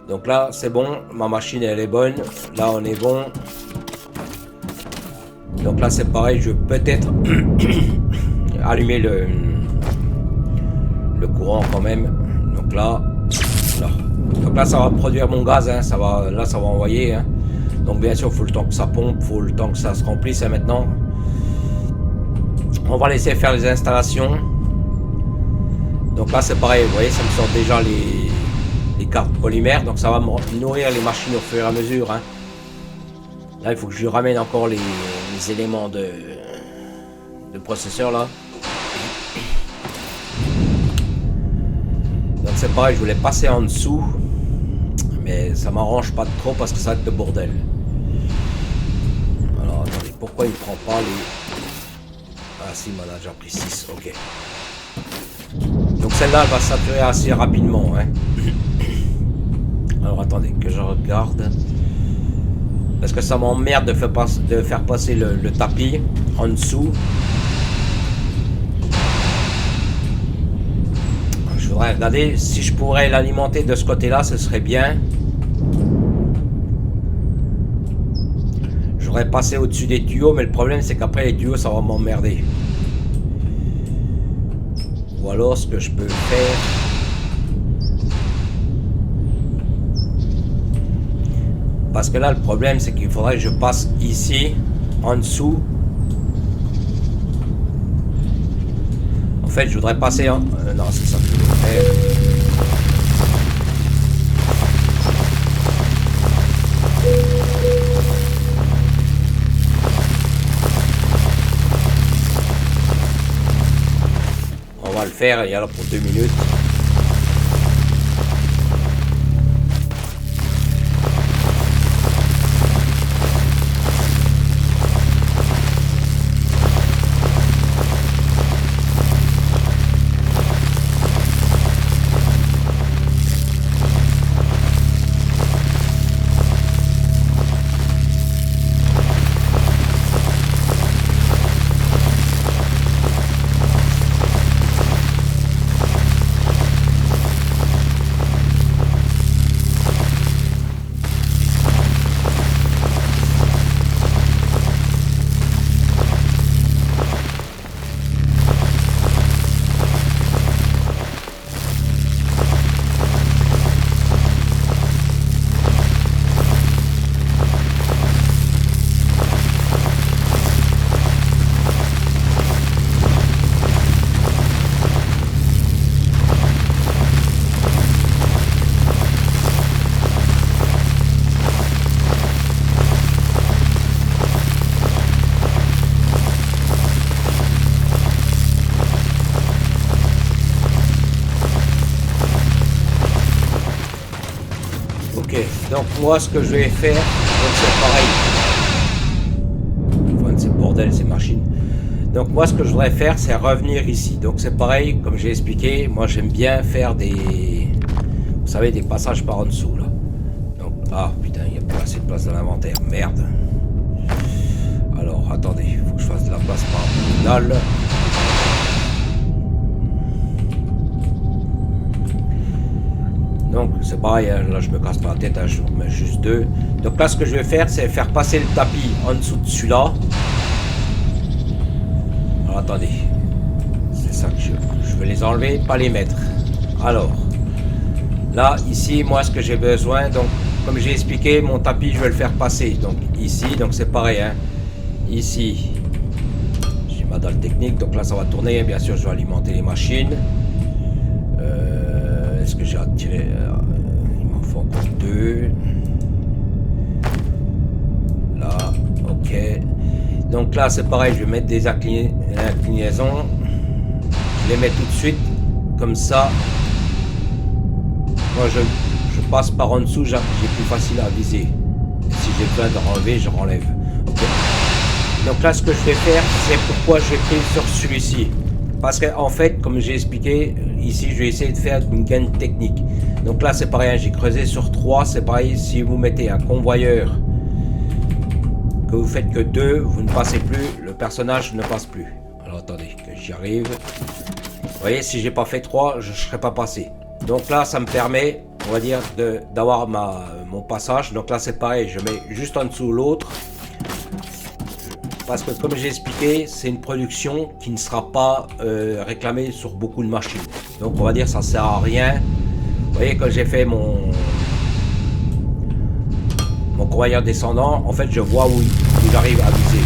Speaker 1: Donc là c'est bon, ma machine elle est bonne, là on est bon. Donc là c'est pareil, je vais peut-être allumer le courant quand même. Donc là. Donc là ça va produire mon gaz, hein, ça va envoyer, hein. Donc bien sûr il faut le temps que ça pompe, il faut le temps que ça se remplisse, hein, maintenant. On va laisser faire les installations. Donc là c'est pareil, vous voyez, ça me sort déjà les cartes polymères, donc ça va me nourrir les machines au fur et à mesure, hein. Là il faut que je ramène encore les éléments de processeur là. Donc c'est pareil, je voulais passer en dessous, mais ça m'arrange pas trop parce que ça va être le bordel. Alors attendez, pourquoi il prend pas les... Ah si, il m'en a déjà pris 6, ok. Donc celle-là, elle va saturer assez rapidement. Hein. Alors attendez, que je regarde. Parce que ça m'emmerde de faire passer le tapis en dessous. Je voudrais regarder si je pourrais l'alimenter de ce côté-là, ce serait bien. J'aurais passé au-dessus des tuyaux, mais le problème c'est qu'après les tuyaux ça va m'emmerder. Ou alors ce que je peux faire... Parce que là le problème c'est qu'il faudrait que je passe ici, en dessous. En fait je voudrais passer en... non c'est ça que je veux faire. On va le faire, il y a là pour 2 minutes. Donc moi ce que je vais faire, c'est pareil. Enfin c'est bordel ces machines. Donc moi ce que je voudrais faire c'est revenir ici. Donc c'est pareil, comme j'ai expliqué, moi j'aime bien faire des... Vous savez, des passages par en dessous là. Donc, ah putain, il n'y a pas assez de place dans l'inventaire, merde. Alors attendez, il faut que je fasse de la place par dalle. Donc c'est pareil, hein, là je me casse pas la tête, hein, je mets juste 2. Donc là ce que je vais faire c'est faire passer le tapis en dessous de celui-là. Alors attendez, c'est ça que je vais les enlever, pas les mettre. Alors, là ici moi ce que j'ai besoin, donc comme j'ai expliqué, mon tapis je vais le faire passer. Donc ici, donc c'est pareil, hein. Ici, j'ai ma dalle technique, donc là ça va tourner, bien sûr je vais alimenter les machines. Est-ce que j'ai attiré... il m'en faut encore 2. Là, ok. Donc là, c'est pareil, je vais mettre des inclinaisons. Je les mets tout de suite, comme ça. Quand je passe par en dessous, j'ai plus facile à viser. Et si j'ai besoin de renlever, je renlève. Okay. Donc là, ce que je vais faire, c'est pourquoi j'ai pris sur celui-ci. Parce qu'en fait, comme j'ai expliqué, ici je vais essayer de faire une gaine technique. Donc là c'est pareil, j'ai creusé sur 3, c'est pareil, si vous mettez un convoyeur, que vous faites que 2, vous ne passez plus, le personnage ne passe plus. Alors attendez, que j'y arrive. Vous voyez, si j'ai pas fait 3, je ne serais pas passé. Donc là ça me permet, on va dire, d'avoir mon passage. Donc là c'est pareil, je mets juste en dessous l'autre. Parce que comme j'ai expliqué, c'est une production qui ne sera pas réclamée sur beaucoup de machines. Donc on va dire ça sert à rien. Vous voyez, quand j'ai fait mon convoyeur descendant, en fait je vois où j'arrive à viser.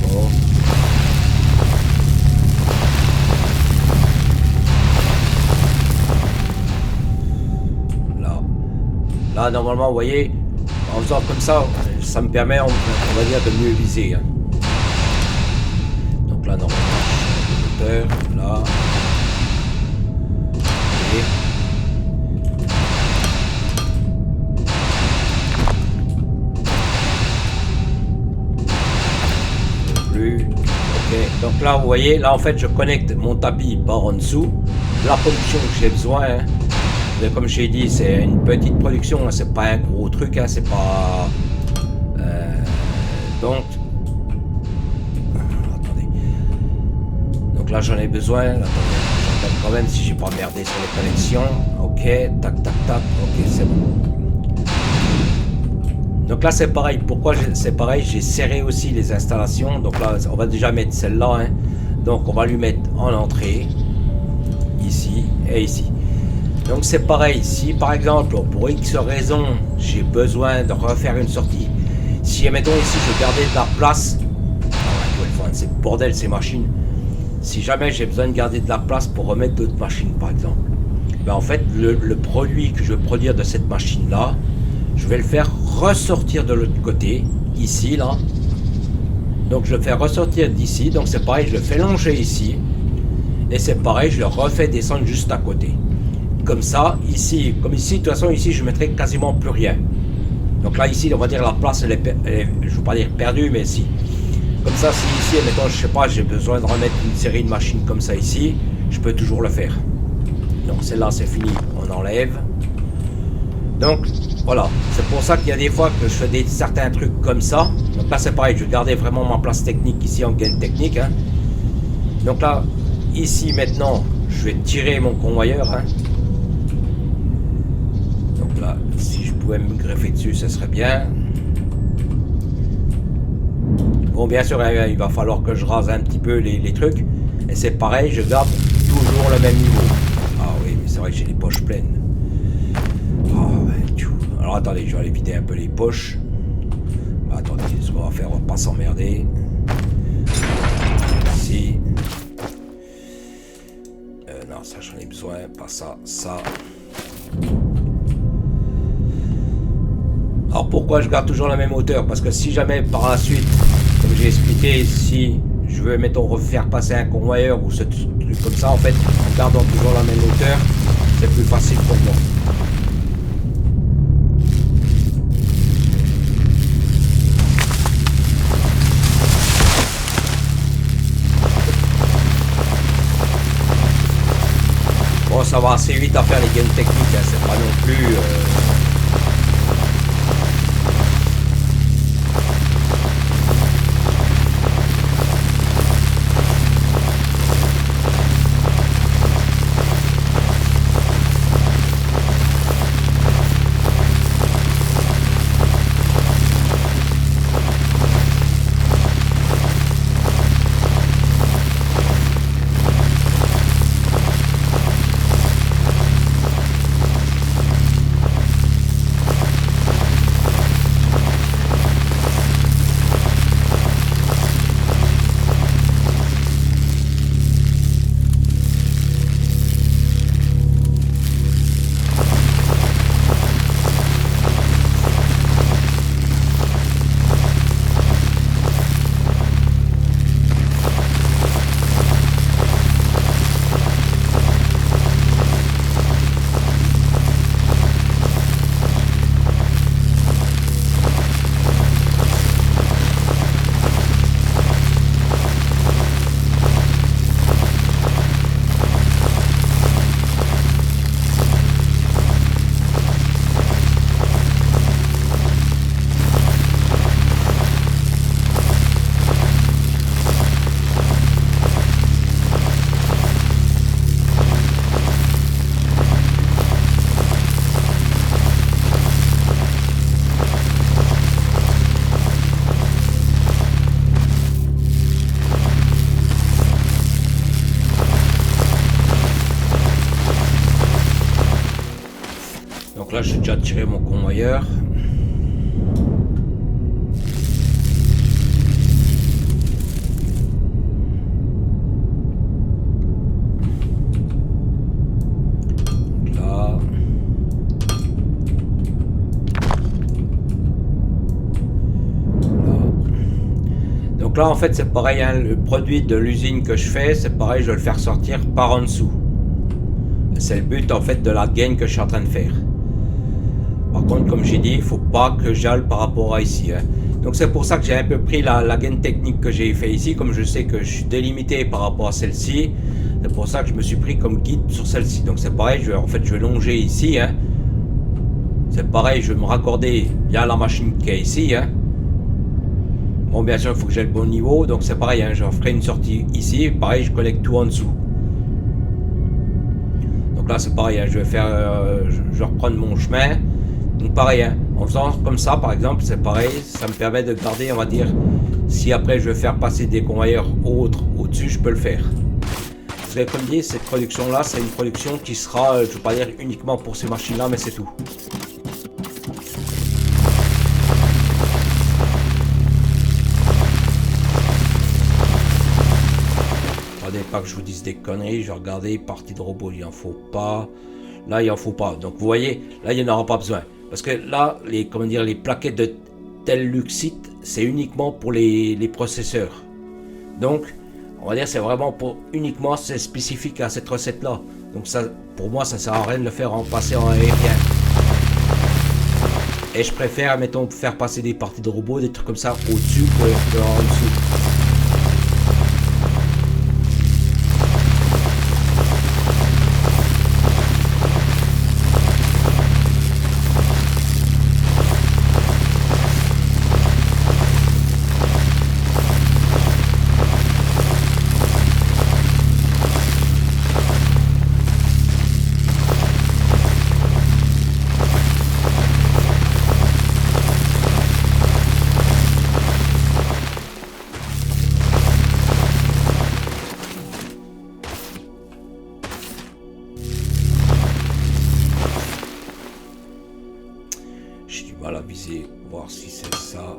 Speaker 1: Bon. Là normalement vous voyez, en faisant comme ça me permet, on va dire, de mieux viser. Hein. Donc là, normalement, hauteur, là. Et... Donc là, vous voyez, là en fait, je connecte mon tapis par en dessous. La production que j'ai besoin, hein. Mais comme j'ai dit, c'est une petite production, hein, c'est pas un gros truc, hein, c'est pas... donc... Attendez. Donc là, j'en ai besoin. Attendez, je regarde quand même si j'ai pas merdé sur les connexions. Ok, tac, tac, tac. Ok, c'est bon. Donc là, c'est pareil. Pourquoi c'est pareil? J'ai serré aussi les installations. Donc là, on va déjà mettre celle-là, hein. Donc on va lui mettre en entrée. Ici et ici. Donc c'est pareil, si par exemple pour X raison j'ai besoin de refaire une sortie, si mettons ici je gardais de la place, c'est bordel ces machines, si jamais j'ai besoin de garder de la place pour remettre d'autres machines par exemple, ben en fait le produit que je veux produire de cette machine là, je vais le faire ressortir de l'autre côté, ici là, donc je le fais ressortir d'ici, donc c'est pareil, je le fais longer ici, et c'est pareil, je le refais descendre juste à côté. Comme ça, ici, comme ici, de toute façon, ici, je mettrai quasiment plus rien. Donc là, ici, on va dire la place, elle est je ne veux pas dire perdue, mais si. Comme ça, si ici, mettons, je sais pas, j'ai besoin de remettre une série de machines comme ça ici, je peux toujours le faire. Donc celle-là, c'est fini, on enlève. Donc, voilà. C'est pour ça qu'il y a des fois que je fais certains trucs comme ça. Donc là, c'est pareil, je vais garder vraiment ma place technique ici en gain technique. Hein. Donc là, ici, maintenant, je vais tirer mon convoyeur, hein. Là, si je pouvais me greffer dessus, ce serait bien. Bon, bien sûr, il va falloir que je rase un petit peu les trucs. Et c'est pareil, je garde toujours le même niveau. Ah oui, mais c'est vrai que j'ai les poches pleines. Oh, ouais, alors attendez, je vais aller vider un peu les poches. Bah, attendez, ce qu'on va faire, on va pas s'emmerder. Ici. Non, ça j'en ai besoin, pas ça, ça. Alors pourquoi je garde toujours la même hauteur? Parce que si jamais par la suite, comme j'ai expliqué, si je veux mettons refaire passer un convoyeur ou ce truc comme ça, en fait, en gardant toujours la même hauteur, c'est plus facile pour moi. Bon, ça va assez vite à faire les gains techniques, hein, c'est pas non plus... Là, j'ai déjà tiré mon convoyeur. Là. Donc là, en fait, c'est pareil, hein, le produit de l'usine que je fais, c'est pareil, je vais le faire sortir par en dessous. C'est le but, en fait, de la gain que je suis en train de faire. Par contre, comme j'ai dit, il ne faut pas que j'aille par rapport à ici. Hein. Donc c'est pour ça que j'ai un peu pris la gaine technique que j'ai fait ici, comme je sais que je suis délimité par rapport à celle-ci. C'est pour ça que je me suis pris comme guide sur celle-ci. Donc c'est pareil, en fait je vais longer ici. Hein. C'est pareil, je vais me raccorder bien la machine qui est ici. Hein. Bon, bien sûr, il faut que j'ai le bon niveau. Donc c'est pareil, hein, je ferai une sortie ici. Pareil, je connecte tout en dessous. Donc là c'est pareil, hein, je vais faire, je vais reprendre mon chemin. Donc pareil, hein, en faisant comme ça par exemple, c'est pareil, ça me permet de garder, on va dire, si après je veux faire passer des convoyeurs autres au-dessus, je peux le faire. Vous avez comme dit, cette production là, c'est une production qui sera, je ne veux pas dire uniquement pour ces machines là, mais c'est tout. Attendez pas que je vous dise des conneries, je vais regarder, partie de robot, il en faut pas. Là, il en faut pas. Donc vous voyez, là, il n'y en aura pas besoin. Parce que là, comment dire, les plaquettes de Telluxite, c'est uniquement pour les processeurs. Donc, on va dire, c'est vraiment pour uniquement, c'est spécifique à cette recette-là. Donc ça, pour moi, ça sert à rien de le faire en passer en aérien. Et je préfère, mettons, faire passer des parties de robots, des trucs comme ça, au-dessus que en dessous. Voilà, viser, voir si c'est ça.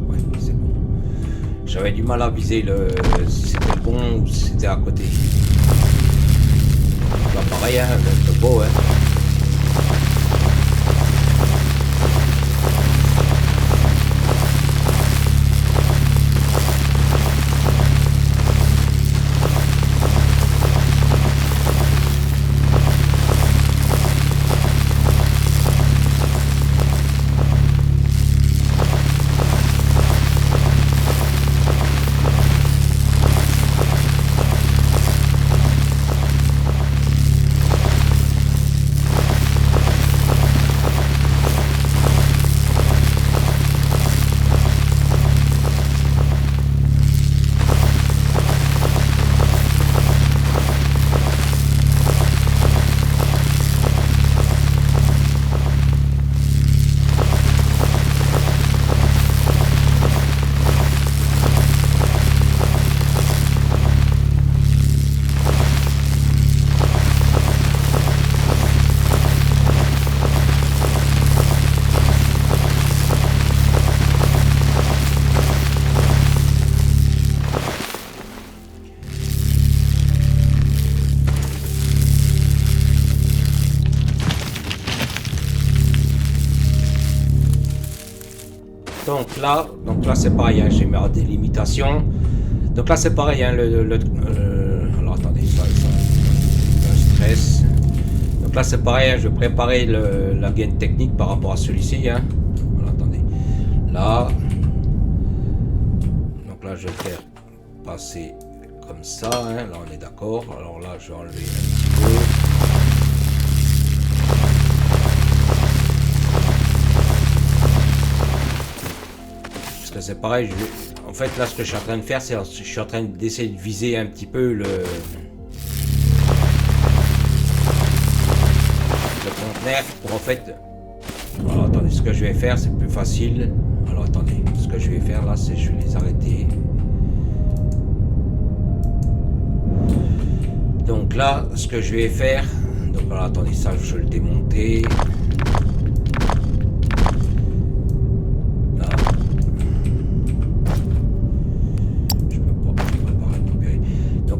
Speaker 1: Ouais, c'est bon. J'avais du mal à viser si c'était le bon ou si c'était à côté. Là, pareil, hein, c'est beau, hein. Donc là c'est pareil, hein, j'ai mis des limitations. Donc là c'est pareil, hein, alors attendez, ça, le stress. Donc là c'est pareil, hein, je vais préparer la gaine technique par rapport à celui-ci. Hein. Alors, attendez, là. Donc là je vais faire passer comme ça. Hein. Là on est d'accord. Alors là je vais enlever un petit peu. C'est pareil, en fait là ce que je suis en train de faire, c'est je suis en train d'essayer de viser un petit peu le conteneur pour en fait. Alors attendez, ce que je vais faire c'est plus facile. Alors attendez, ce que je vais faire là c'est je vais les arrêter. Donc là ce que je vais faire, donc voilà, attendez, ça je vais le démonter.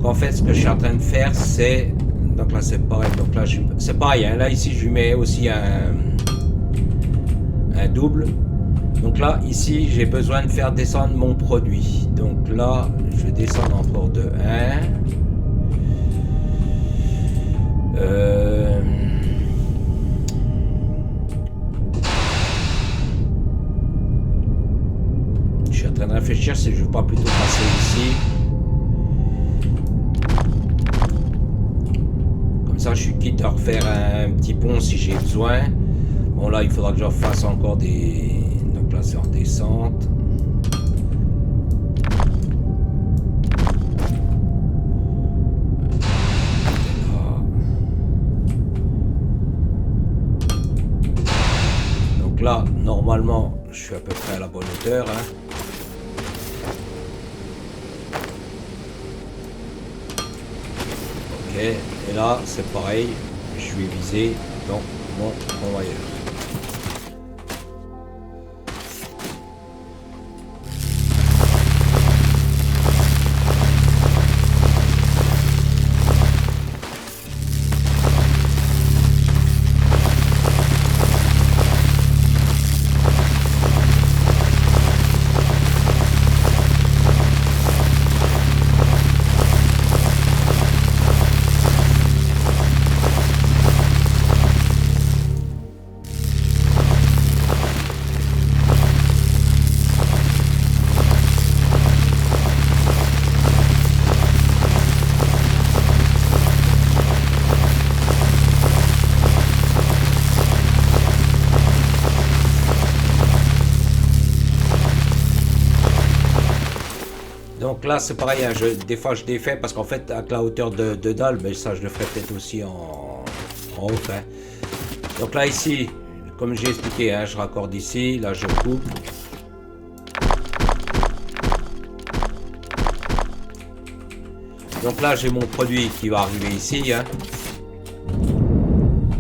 Speaker 1: En fait ce que je suis en train de faire c'est, donc là c'est pareil, donc là c'est pareil, hein, là ici je lui mets aussi un double. Donc là ici j'ai besoin de faire descendre mon produit, donc là je vais descendre encore de 1. réfléchir si je ne vais pas plutôt passer ici. Comme ça, je suis quitte à refaire un petit pont si j'ai besoin. Bon, là, il faudra que je fasse encore des... Donc là, c'est en descente. Donc là, normalement, je suis à peu près à la bonne hauteur. Hein. Ok, et là, c'est pareil. Je vais viser dans mon convoyeur. Donc là c'est pareil, hein, des fois je défais parce qu'en fait avec la hauteur de dalle, mais ça je le ferai peut-être aussi en haut. Hein. Donc là ici, comme j'ai expliqué, hein, je raccorde ici, là je coupe. Donc là j'ai mon produit qui va arriver ici. Hein.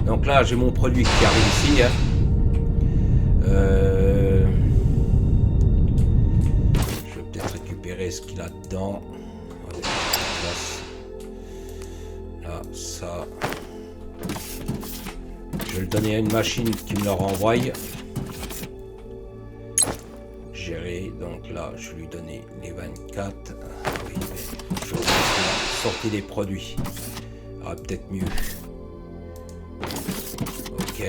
Speaker 1: Donc là j'ai mon produit qui arrive ici. Hein. Ce qu'il a dedans. Là, ça. Je vais le donner à une machine qui me le renvoie. Gérer. Donc là, je vais lui donner les 24. Oui, je vais sortir des produits. Ah, peut-être mieux. Ok.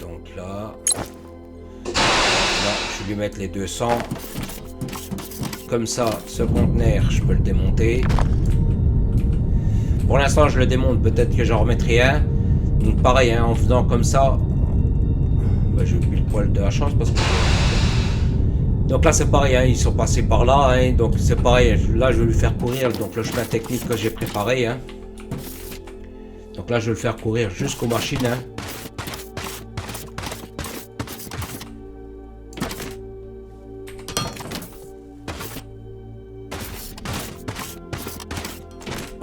Speaker 1: Donc là. Là, je vais lui mettre les 200. Comme ça, ce conteneur, je peux le démonter. Pour l'instant, je le démonte. Peut-être que j'en remettrai un. Donc pareil, hein, en faisant comme ça, bah, je vais plus le poil de la chance parce que... Donc là, c'est pareil, hein, ils sont passés par là. Hein, donc c'est pareil, là, je vais lui faire courir. Donc le chemin technique que j'ai préparé. Hein. Donc là, je vais le faire courir jusqu'aux machines. Hein.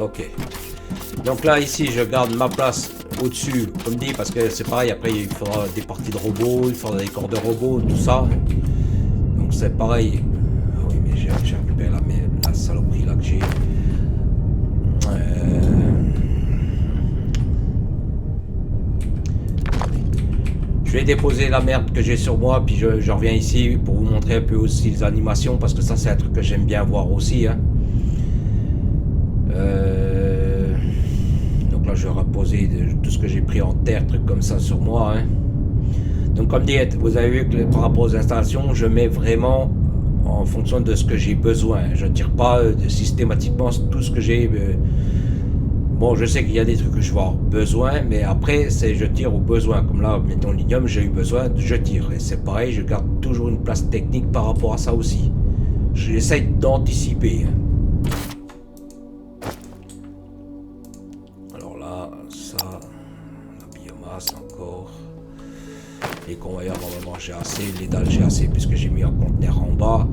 Speaker 1: Ok. Donc là, ici, je garde ma place au-dessus, comme dit, parce que c'est pareil. Après, il faudra des parties de robots, il faudra des corps de robots, tout ça. Donc c'est pareil. Ah oui, mais j'ai récupéré la saloperie là que j'ai. Je vais déposer la merde que j'ai sur moi, puis je reviens ici pour vous montrer un peu aussi les animations, parce que ça, c'est un truc que j'aime bien voir aussi. Hein. Donc là je vais reposer tout ce que j'ai pris en terre, trucs comme ça sur moi. Hein. Donc comme dit, vous avez vu que par rapport aux installations, je mets vraiment en fonction de ce que j'ai besoin. Je ne tire pas systématiquement tout ce que j'ai. Bon, je sais qu'il y a des trucs que je vais avoir besoin, mais après c'est je tire au besoin. Comme là, mettons l'ignium, j'ai eu besoin, je tire. Et c'est pareil, je garde toujours une place technique par rapport à ça aussi. J'essaye d'anticiper. Hein. Encore les convoyeurs normalement j'ai assez, les dalles j'ai assez puisque j'ai mis un conteneur en bas.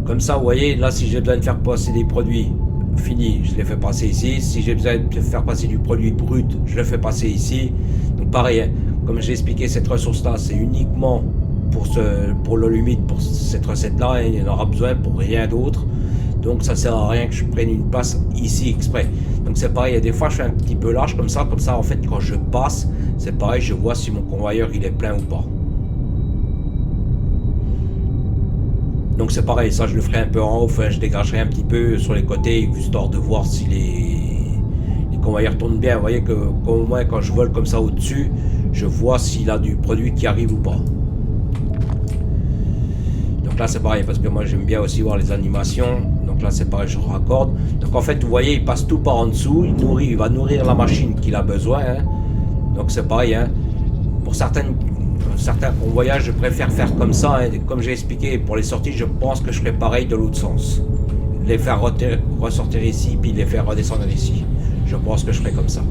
Speaker 1: Comme ça vous voyez, là si j'ai besoin de faire passer des produits finis, je les fais passer ici. Si j'ai besoin de faire passer du produit brut, je le fais passer ici. Donc pareil, hein, comme j'ai expliqué, cette ressource là c'est uniquement pour l'eau humide, pour cette recette là, hein, il en aura besoin pour rien d'autre. Donc ça sert à rien que je prenne une place ici exprès. Donc c'est pareil, des fois je fais un petit peu large comme ça en fait quand je passe, c'est pareil, je vois si mon convoyeur il est plein ou pas. Donc c'est pareil, ça je le ferai un peu en haut, enfin je dégagerai un petit peu sur les côtés, histoire de voir si les convoyeurs tournent bien. Vous voyez que au moins quand je vole comme ça au-dessus, je vois s'il a du produit qui arrive ou pas. Donc Donc là c'est pareil parce que moi j'aime bien aussi voir les animations. Donc là c'est pareil, je raccorde. Donc en fait vous voyez il passe tout par en dessous, il va nourrir la machine qu'il a besoin. Hein. Donc c'est pareil. Hein. Pour certains convoyages je préfère faire comme ça. Hein. Comme j'ai expliqué pour les sorties je pense que je ferai pareil de l'autre sens. Les faire ressortir ici puis les faire redescendre ici. Je pense que je ferai comme ça.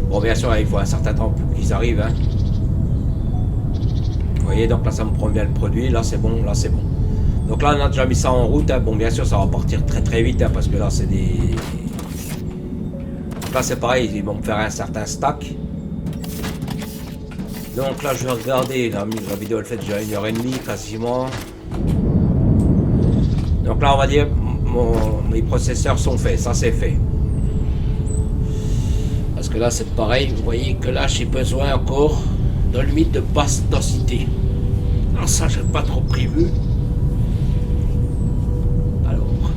Speaker 1: Bon, bien sûr, il faut un certain temps pour qu'ils arrivent. Hein. Vous voyez, donc là, ça me prend bien le produit. Là, c'est bon. Là, c'est bon. Donc là, on a déjà mis ça en route. Hein. Bon, bien sûr, ça va partir très très vite. Hein, parce que là, c'est des... Donc là, c'est pareil. Ils vont me faire un certain stack. Donc là, je vais regarder. La vidéo, elle fait déjà 1h30 quasiment. Donc là, on va dire, mes processeurs sont faits. Ça, c'est fait. Parce que là c'est pareil, vous voyez que là j'ai besoin encore d'un limite de basse densité. Alors ça j'ai pas trop prévu. Alors,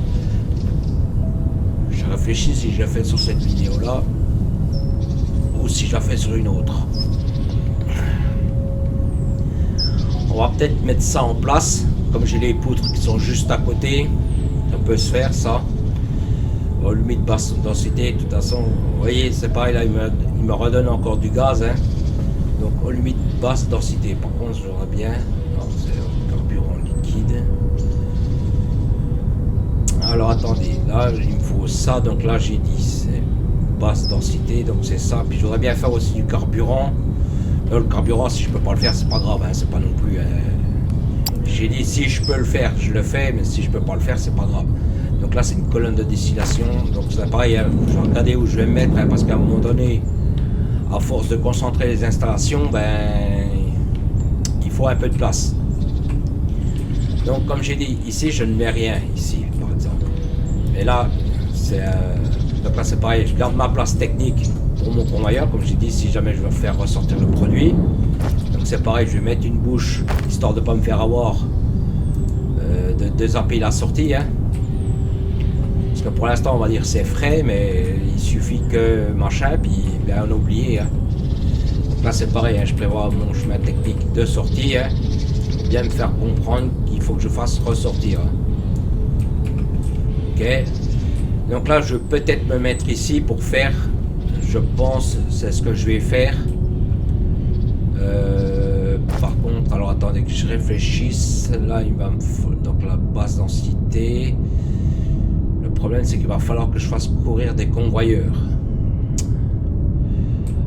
Speaker 1: je réfléchis si je la fais sur cette vidéo là ou si je la fais sur une autre. On va peut-être mettre ça en place, comme j'ai les poutres qui sont juste à côté, ça peut se faire ça. Au limite basse densité, de toute façon, vous voyez, c'est pareil, là, il me redonne encore du gaz, hein. Donc, au limite basse densité. Par contre, j'aurais bien, non, c'est un carburant liquide. Alors, attendez, là, il me faut ça, donc là, j'ai dit, c'est basse densité, donc c'est ça. Puis, j'aurais bien faire aussi du carburant. Là, le carburant, si je peux pas le faire, c'est pas grave, hein, c'est pas non plus... J'ai dit, si je peux le faire, je le fais, mais si je peux pas le faire, c'est pas grave. Donc là c'est une colonne de distillation, donc c'est pareil, hein, je vais regarder où je vais me mettre, hein, parce qu'à un moment donné, à force de concentrer les installations, ben il faut un peu de place. Donc comme j'ai dit, ici je ne mets rien, ici par exemple. Et là, donc là c'est pareil, je garde ma place technique pour mon convoyeur, comme j'ai dit, si jamais je veux faire ressortir le produit. Donc c'est pareil, je vais mettre une bouche, histoire de ne pas me faire avoir, de zapper la sortie, hein. Parce que pour l'instant, on va dire c'est frais, mais il suffit que machin, puis bien on a oublié. Hein. Donc là, c'est pareil, hein, je prévois mon chemin technique de sortie, hein, bien me faire comprendre qu'il faut que je fasse ressortir. Hein. Ok. Donc là, je vais peut-être me mettre ici pour faire, je pense, c'est ce que je vais faire. Par contre, alors attendez que je réfléchisse. Là, il va me faut donc la basse densité. Le problème c'est qu'il va falloir que je fasse courir des convoyeurs.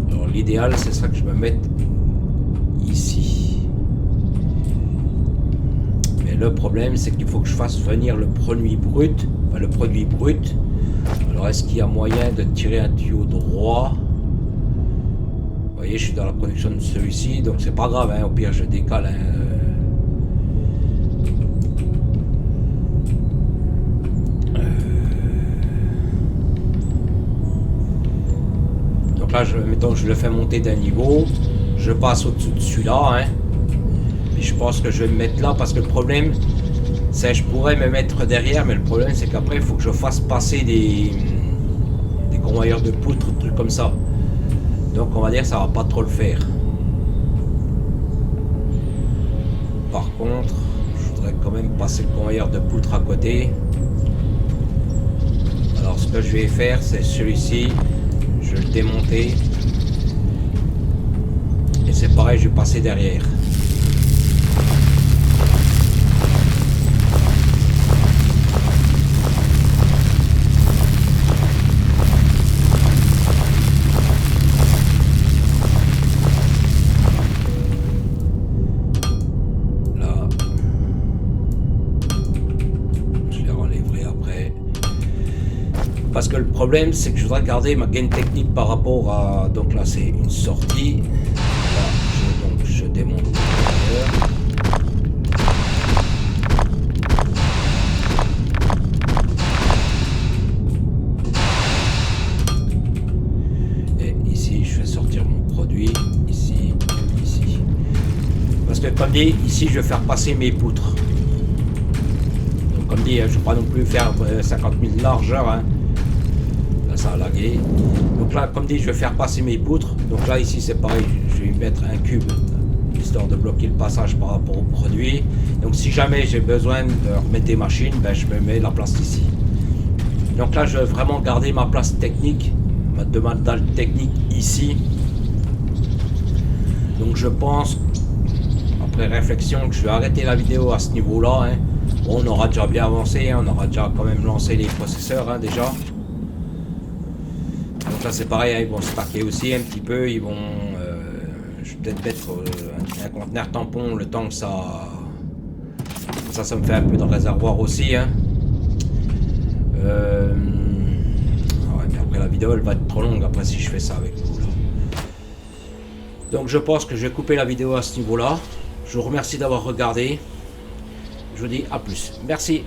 Speaker 1: Alors l'idéal c'est ça que je me mette ici. Mais le problème c'est qu'il faut que je fasse venir le produit brut. Enfin, le produit brut. Alors est-ce qu'il y a moyen de tirer un tuyau droit? Vous voyez, je suis dans la production de celui-ci, donc c'est pas grave, hein, au pire je décale. Hein, là, mettons, je le fais monter d'un niveau, je passe au-dessus de celui-là, hein, puis je pense que je vais me mettre là, parce que le problème, c'est je pourrais me mettre derrière, mais le problème, c'est qu'après, il faut que je fasse passer des convoyeurs de poutres, trucs comme ça. Donc, on va dire, ça va pas trop le faire. Par contre, je voudrais quand même passer le convoyeur de poutres à côté. Alors, ce que je vais faire, c'est celui-ci. Je vais le démonter. Et c'est pareil, je vais passer derrière. Là. Je les relèverai après. Parce que le problème, c'est que je voudrais garder ma gaine technique par rapport à... Donc là, c'est une sortie. Là, je démonte l'intérieur. Et ici, je fais sortir mon produit. Ici, ici. Parce que comme dit, ici, je vais faire passer mes poutres. Donc comme dit, je ne vais pas non plus faire 50 000 de largeur, hein. Là, ça a lagué. Donc là, comme dit, je vais faire passer mes poutres. Donc là, ici, c'est pareil. Je vais y mettre un cube, histoire de bloquer le passage par rapport au produit. Donc si jamais j'ai besoin de remettre des machines, ben, je me mets la place ici. Donc là, je vais vraiment garder ma place technique, ma demande dalle technique ici. Donc je pense, après réflexion, que je vais arrêter la vidéo à ce niveau-là. Hein. Bon, on aura déjà bien avancé, hein. On aura déjà quand même lancé les processeurs hein, déjà. Donc là c'est pareil, hein. Ils vont se stacker aussi un petit peu. Ils vont, je vais peut-être mettre un conteneur tampon le temps que ça me fait un peu de réservoir aussi. Hein. Ouais, mais après la vidéo elle va être trop longue après si je fais ça avec vous là. Donc je pense que je vais couper la vidéo à ce niveau là. Je vous remercie d'avoir regardé. Je vous dis à plus. Merci.